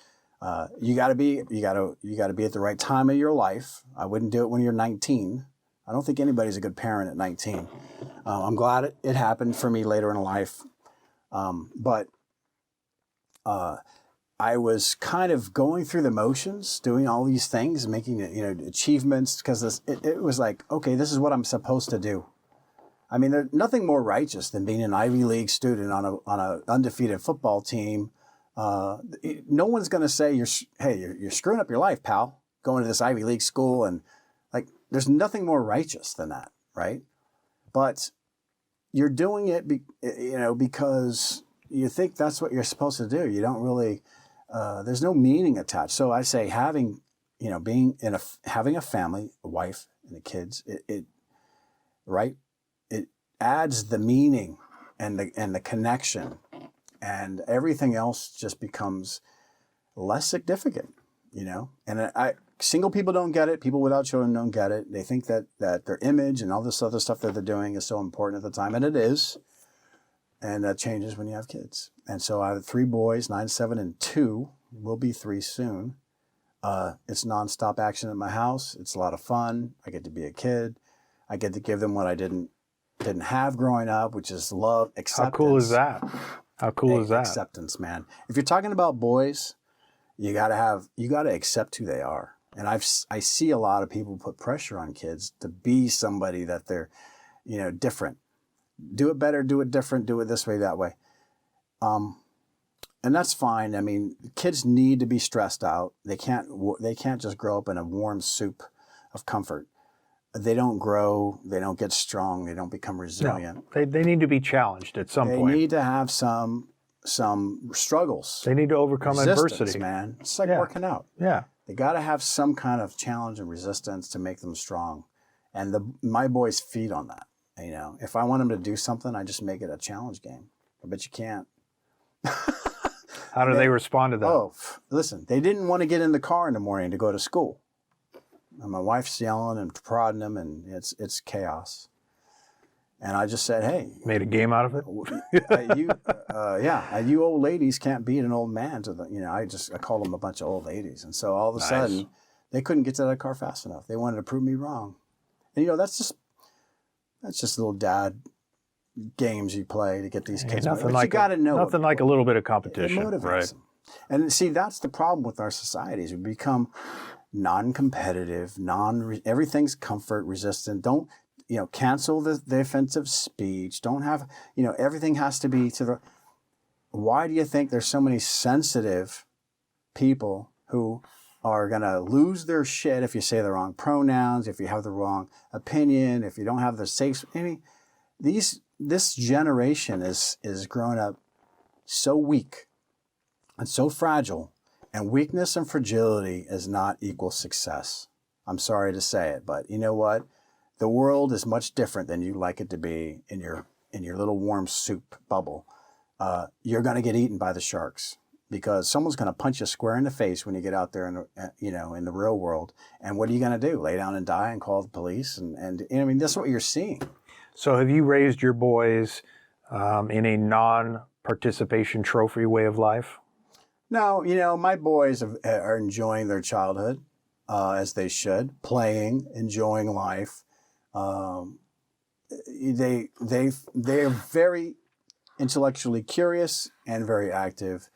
You got to be at the right time of your life. I wouldn't do it when you're 19. I don't think anybody's a good parent at 19. I'm glad it happened for me later in life. But I was kind of going through the motions, doing all these things, making achievements, because it was like, okay, this is what I'm supposed to do. I mean, there's nothing more righteous than being an Ivy League student on a undefeated football team. No one's going to say you're screwing up your life, pal, going to this Ivy League school, and like there's nothing more righteous than that, right? But you're doing it, because you think that's what you're supposed to do. You don't really. There's no meaning attached. So I say having a family, a wife, and the kids, it adds the meaning and the connection. And everything else just becomes less significant, And single people don't get it. People without children don't get it. They think that their image and all this other stuff that they're doing is so important at the time, and it is. And that changes when you have kids. And so I have 3 boys, 9, 7, and 2. Will be 3 soon. It's nonstop action at my house. It's a lot of fun. I get to be a kid. I get to give them what I didn't have growing up, which is love, acceptance. How cool is that? How cool is that? Acceptance, man. If you're talking about boys, you gotta accept who they are. And I see a lot of people put pressure on kids to be somebody that they're, different. Do it better, do it different, do it this way, that way. And that's fine. I mean, kids need to be stressed out. They can't just grow up in a warm soup of comfort. They don't grow, they don't get strong, they don't become resilient. No, they need to be challenged at some point. They need to have some struggles. They need to overcome adversity. Man. It's like working out. Yeah. They got to have some kind of challenge and resistance to make them strong. And my boys feed on that. If I want them to do something, I just make it a challenge game. I bet you can't. How do they respond to that? Oh, listen, they didn't want to get in the car in the morning to go to school. And my wife's yelling and prodding them, and it's chaos. And I just said, hey. Made a game out of it? You old ladies can't beat an old man. I called them a bunch of old ladies. And so all of a sudden, they couldn't get to that car fast enough. They wanted to prove me wrong. And, that's just a little dad games you play to get these kids. Nothing But like you got to know nothing like a little bit of it competition, motivates right? them. And see, that's the problem with our societies. We become non-competitive, everything's comfort resistant. Don't, cancel the offensive speech. Don't have, everything has to be to the. Why do you think there's so many sensitive people who are going to lose their shit if you say the wrong pronouns, if you have the wrong opinion, if you don't have the safe? I mean, this generation is grown up so weak and so fragile, and weakness and fragility is not equal success. I'm sorry to say it, but you know what? The world is much different than you like it to be in your little warm soup bubble. You're going to get eaten by the sharks because someone's going to punch you square in the face when you get out there in the real world. And what are you going to do? Lay down and die and call the police? And I mean, that's what you're seeing. So have you raised your boys in a non-participation trophy way of life? No, my boys are enjoying their childhood as they should, playing, enjoying life. They're very intellectually curious and very active.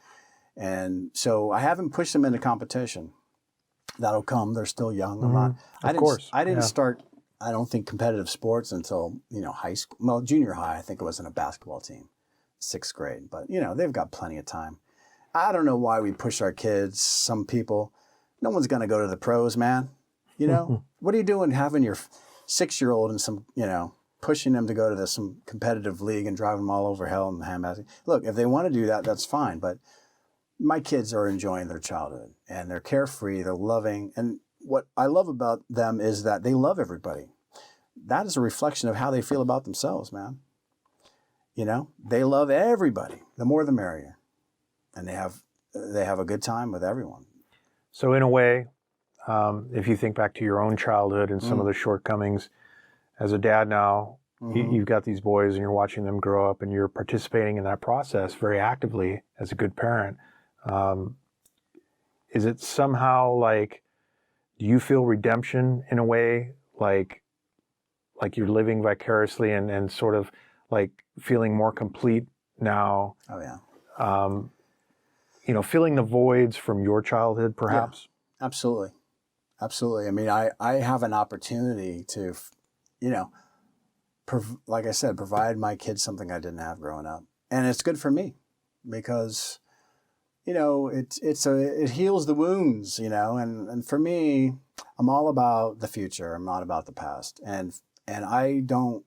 And so I haven't pushed them into competition. That'll come. They're still young. Mm-hmm. Of course. I didn't start, I don't think, competitive sports until, high school. Well, junior high, I think it was in a basketball team, 6th grade. But, they've got plenty of time. I don't know why we push our kids. Some people, no one's going to go to the pros, man. What are you doing having your 6-year-old and some, pushing them to go to some competitive league and driving them all over hell and handbasket? Look, if they want to do that, that's fine. But my kids are enjoying their childhood and they're carefree, they're loving. And what I love about them is that they love everybody. That is a reflection of how they feel about themselves, man. They love everybody. The more the merrier. And they have a good time with everyone. So in a way, if you think back to your own childhood and some of the shortcomings, as a dad now, you've got these boys and you're watching them grow up and you're participating in that process very actively as a good parent. Is it somehow like, do you feel redemption in a way, like you're living vicariously and sort of like feeling more complete now? Oh, yeah. Filling the voids from your childhood, perhaps? Yeah, absolutely. Absolutely. I mean, I have an opportunity to, like I said, provide my kids something I didn't have growing up. And it's good for me because, it heals the wounds, and for me, I'm all about the future. I'm not about the past. And I don't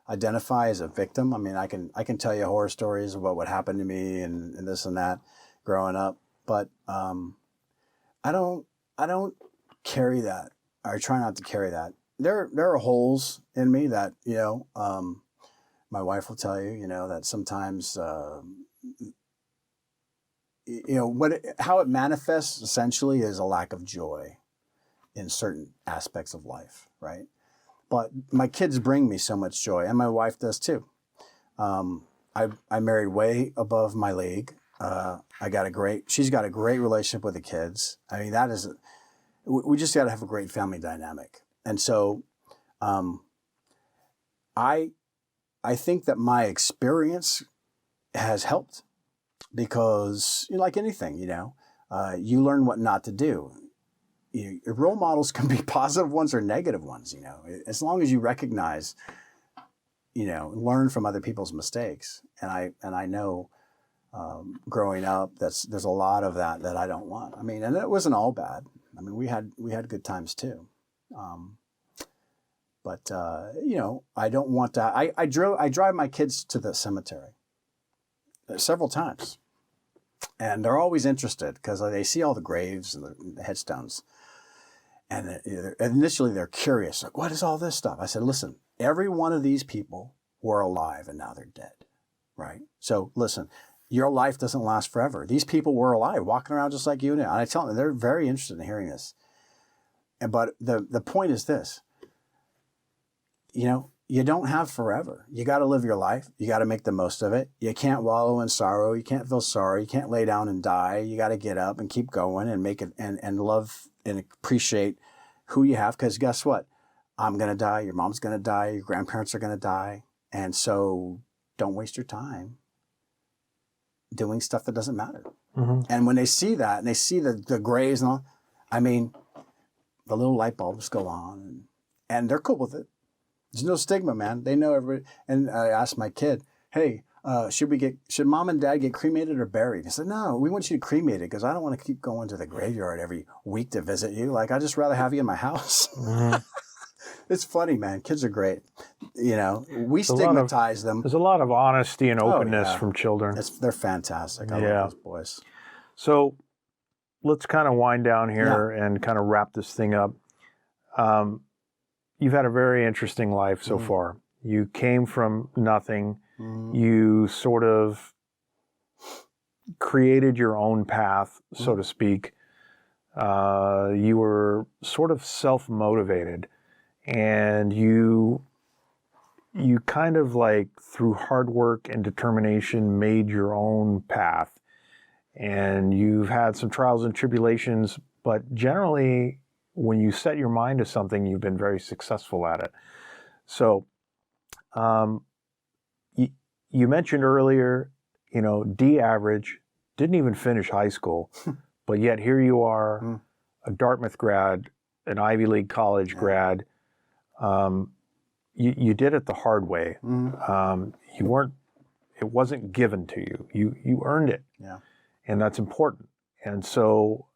identify as a victim. I mean, I can tell you horror stories about what happened to me and this and that growing up, but I don't carry that. I try not to carry that. There are holes in me that my wife will tell you that sometimes how it manifests essentially is a lack of joy in certain aspects of life, right? But my kids bring me so much joy, and my wife does too. I married way above my league. She's got a great relationship with the kids. I mean, we just got to have a great family dynamic. And so, I think that my experience has helped because, like anything, you learn what not to do. Your role models can be positive ones or negative ones, as long as you recognize, learn from other people's mistakes. And I know, growing up, there's a lot of that I don't want. I mean, and it wasn't all bad. I mean, we had good times too. But I don't want to. I drive my kids to the cemetery several times, and they're always interested because they see all the graves and the headstones. And initially they're curious, like, what is all this stuff? I said, listen, every one of these people were alive and now they're dead, right? So listen, your life doesn't last forever. These people were alive, walking around just like you and I tell them, they're very interested in hearing this. But the point is this, you don't have forever. You got to live your life. You got to make the most of it. You can't wallow in sorrow. You can't feel sorry. You can't lay down and die. You got to get up and keep going and make it and love and appreciate who you have. Because guess what? I'm going to die. Your mom's going to die. Your grandparents are going to die. And so don't waste your time doing stuff that doesn't matter. Mm-hmm. And when they see that and they see the grays and all, I mean, the little light bulbs go on and they're cool with it. There's no stigma, man. They know everybody. And I asked my kid, hey, should mom and dad get cremated or buried? He said, no, we want you to cremate it because I don't want to keep going to the graveyard every week to visit you. Like, I'd just rather have you in my house. Mm-hmm. It's funny, man. Kids are great. You know, we stigmatize them. There's a lot of honesty and openness from children. They're fantastic. I love those boys. So let's kind of wind down here and kind of wrap this thing up. You've had a very interesting life so far. You came from nothing. You sort of created your own path, so to speak. You were sort of self-motivated, and you kind of like through hard work and determination made your own path. And you've had some trials and tribulations, but generally when you set your mind to something, you've been very successful at it. So you mentioned earlier, you know, D average, didn't even finish high school, but yet here you are, a Dartmouth grad, an Ivy League college grad. You did it the hard way. It wasn't given to you. You earned it. Yeah. And that's important. And so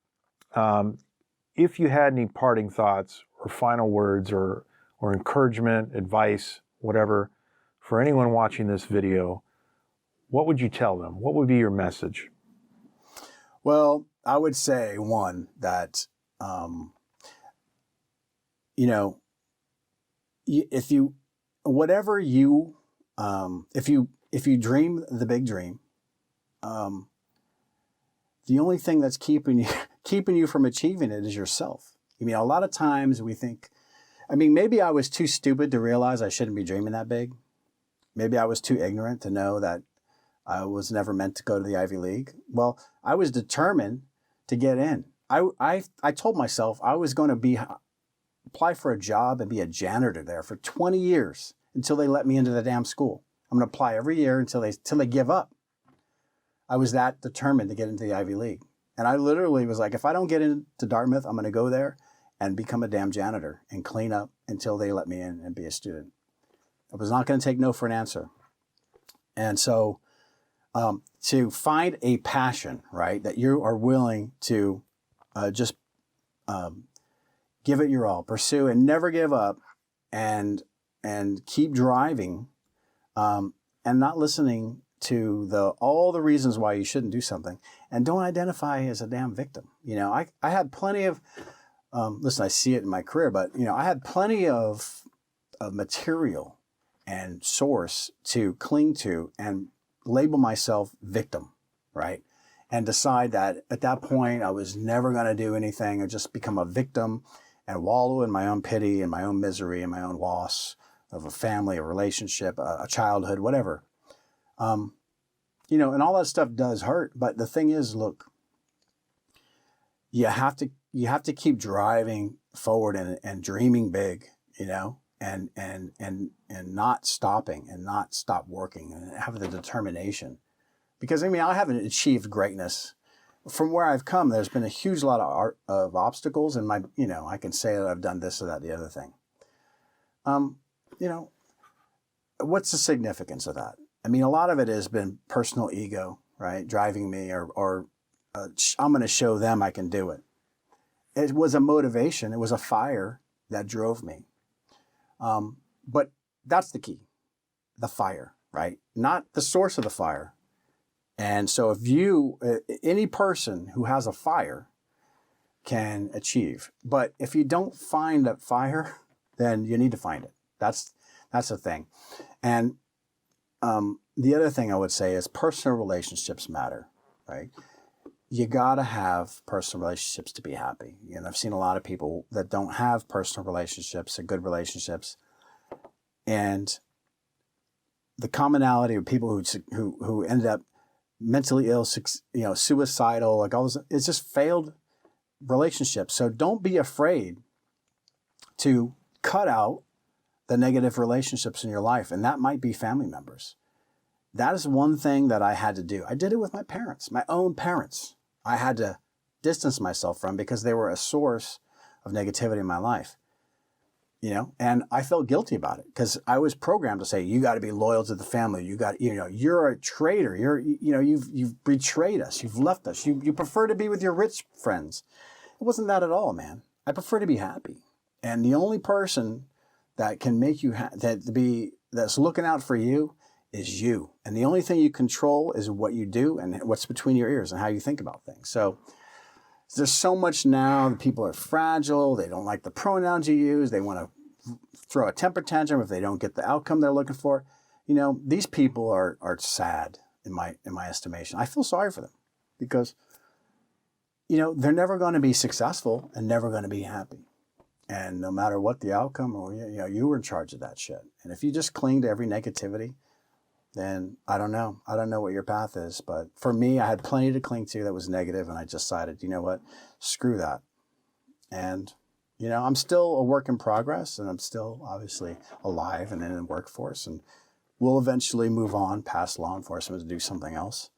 if you had any parting thoughts or final words or encouragement, advice, whatever, for anyone watching this video, what would you tell them? What would be your message? Well, I would say, one, that, you know, if you dream the big dream, the only thing that's keeping you from achieving it is yourself. I mean, a lot of times we think, I mean, maybe I was too stupid to realize I shouldn't be dreaming that big. Maybe I was too ignorant to know that I was never meant to go to the Ivy League. Well, I was determined to get in. I told myself I was going to apply for a job and be a janitor there for 20 years until they let me into the damn school. I'm going to apply every year until they give up. I was that determined to get into the Ivy League. And I literally was like, if I don't get into Dartmouth, I'm going to go there and become a damn janitor and clean up until they let me in and be a student. I was not going to take no for an answer. And so to find a passion, right, that you are willing to just give it your all, pursue and never give up, and keep driving, and not listening to all the reasons why you shouldn't do something, and don't identify as a damn victim. You know, I had plenty of, listen, I see it in my career, but you know, I had plenty of material and source to cling to and label myself victim, right? And decide that at that point I was never going to do anything or just become a victim and wallow in my own pity and my own misery and my own loss of a family, a relationship, a childhood, whatever. You know, and all that stuff does hurt. But the thing is, look, you have to keep driving forward and dreaming big, you know, and not stopping and not stop working and have the determination. Because I mean, I haven't achieved greatness. From where I've come, there's been a huge lot of obstacles, and I can say that I've done this or that, the other thing. You know, what's the significance of that? I mean, a lot of it has been personal ego, right? Driving me or I'm going to show them I can do it. It was a motivation. It was a fire that drove me. But that's the key, the fire, right? Not the source of the fire. And so if any person who has a fire can achieve, but if you don't find that fire, then you need to find it. That's the thing. And the other thing I would say is personal relationships matter, right? You got to have personal relationships to be happy. And I've seen a lot of people that don't have personal relationships and good relationships. And the commonality of people who ended up mentally ill, you know, suicidal, like all this, it's just failed relationships. So don't be afraid to cut out the negative relationships in your life. And that might be family members. that is one thing that I had to do. I did it with my parents, my own parents. I had to distance myself from because they were a source of negativity in my life. And I felt guilty about it because I was programmed to say, you got to be loyal to the family. You're a traitor. You've betrayed us. You've left us. You prefer to be with your rich friends. It wasn't that at all, man. I prefer to be happy. And the only person that can make you that's looking out for you is you. And the only thing you control is what you do and what's between your ears and how you think about things. So there's so much now that people are fragile. They don't like the pronouns you use. They want to throw a temper tantrum if they don't get the outcome they're looking for. These people are sad in my estimation. I feel sorry for them because, they're never going to be successful and never going to be happy. And no matter what the outcome, you were in charge of that shit. And if you just cling to every negativity, then I don't know. I don't know what your path is. But for me, I had plenty to cling to that was negative, and I decided, you know what, screw that. And, I'm still a work in progress, and I'm still obviously alive and in the workforce, and we'll eventually move on past law enforcement to do something else.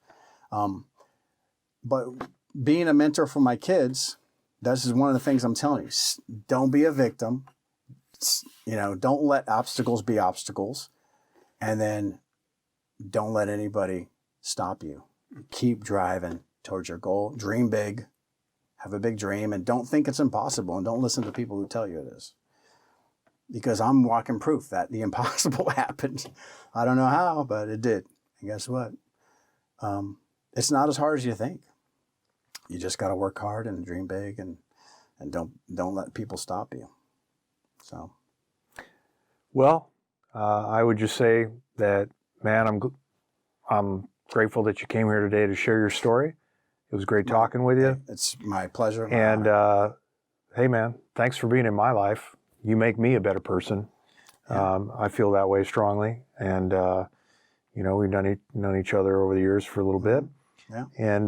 But being a mentor for my kids, this is one of the things I'm telling you. Don't be a victim. Don't let obstacles be obstacles. And then don't let anybody stop you. Keep driving towards your goal. Dream big. Have a big dream. And don't think it's impossible. And don't listen to people who tell you it is. Because I'm walking proof that the impossible happened. I don't know how, but it did. And guess what? It's not as hard as you think. You just got to work hard and dream big and don't let people stop you. So. Well, I would just say that, man, I'm grateful that you came here today to share your story. It was great talking with you. It's my pleasure. And hey, man, thanks for being in my life. You make me a better person. Yeah. I feel that way strongly. And, we've known each other over the years for a little bit. Yeah. And,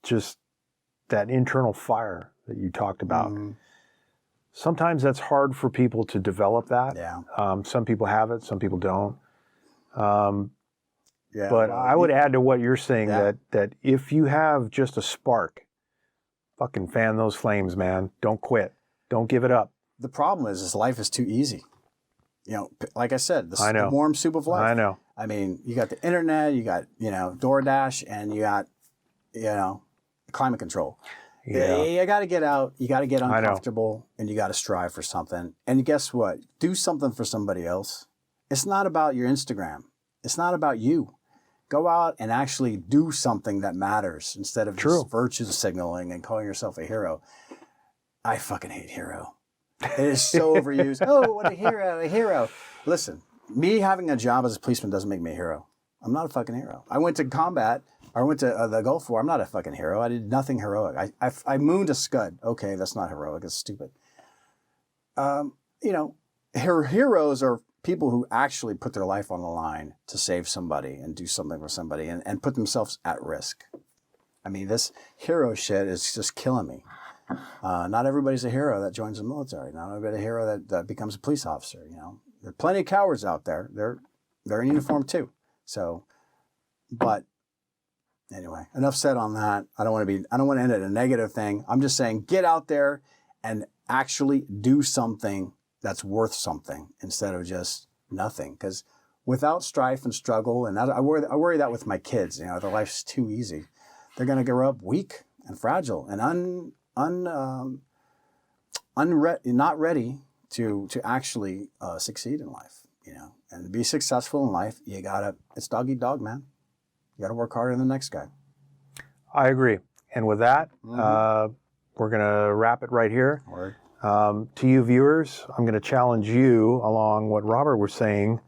just that internal fire that you talked about. Mm-hmm. Sometimes that's hard for people to develop that. Yeah. Some people have it, some people don't. Yeah, but I would add to what you're saying that if you have just a spark, fucking fan those flames, man. Don't quit. Don't give it up. The problem is life is too easy. Like I said, the warm soup of life. I know. I mean, you got the internet, you got, DoorDash, and you got, climate control. Yeah. You got to get out, you got to get uncomfortable, and you got to strive for something. And guess what? Do something for somebody else. It's not about your Instagram. It's not about you. Go out and actually do something that matters instead of just virtue signaling and calling yourself a hero. I fucking hate hero. It is so overused. Oh, what a hero. Listen, me having a job as a policeman doesn't make me a hero. I'm not a fucking hero. I went to combat. I went to the Gulf War. I'm not a fucking hero. I did nothing heroic. I mooned a scud. Okay, that's not heroic. It's stupid. Heroes are people who actually put their life on the line to save somebody and do something for somebody and put themselves at risk. I mean, this hero shit is just killing me. Not everybody's a hero that joins the military. Not everybody's a hero that becomes a police officer. There are plenty of cowards out there. They're in uniform too. So, but anyway, enough said on that. I don't want to end it a negative thing. I'm just saying, get out there and actually do something that's worth something instead of just nothing. Because without strife and struggle, and I worry that with my kids, their life's too easy. They're going to grow up weak and fragile and not ready to actually succeed in life, and be successful in life. It's dog eat dog, man. You got to work harder than the next guy. I agree. And with that, we're going to wrap it right here. Word. To you viewers, I'm going to challenge you along what Robert was saying.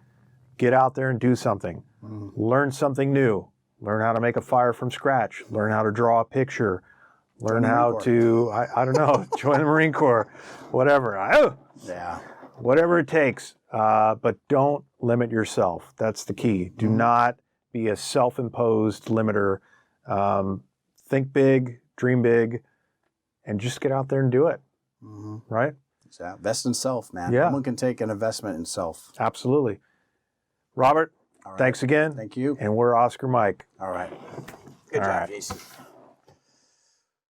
Get out there and do something. Learn something new. Learn how to make a fire from scratch. Learn how to draw a picture. Learn how to, I don't know, join the Marine Corps, whatever. Whatever it takes. But don't limit yourself. That's the key. Do not be a self-imposed limiter. Think big, dream big, and just get out there and do it. Right? Invest in self, man. Yeah. Someone can take an investment in self. Absolutely. Robert, All right. thanks again. Thank you. And we're Oscar Mike. All right. Good All job, right. Jason.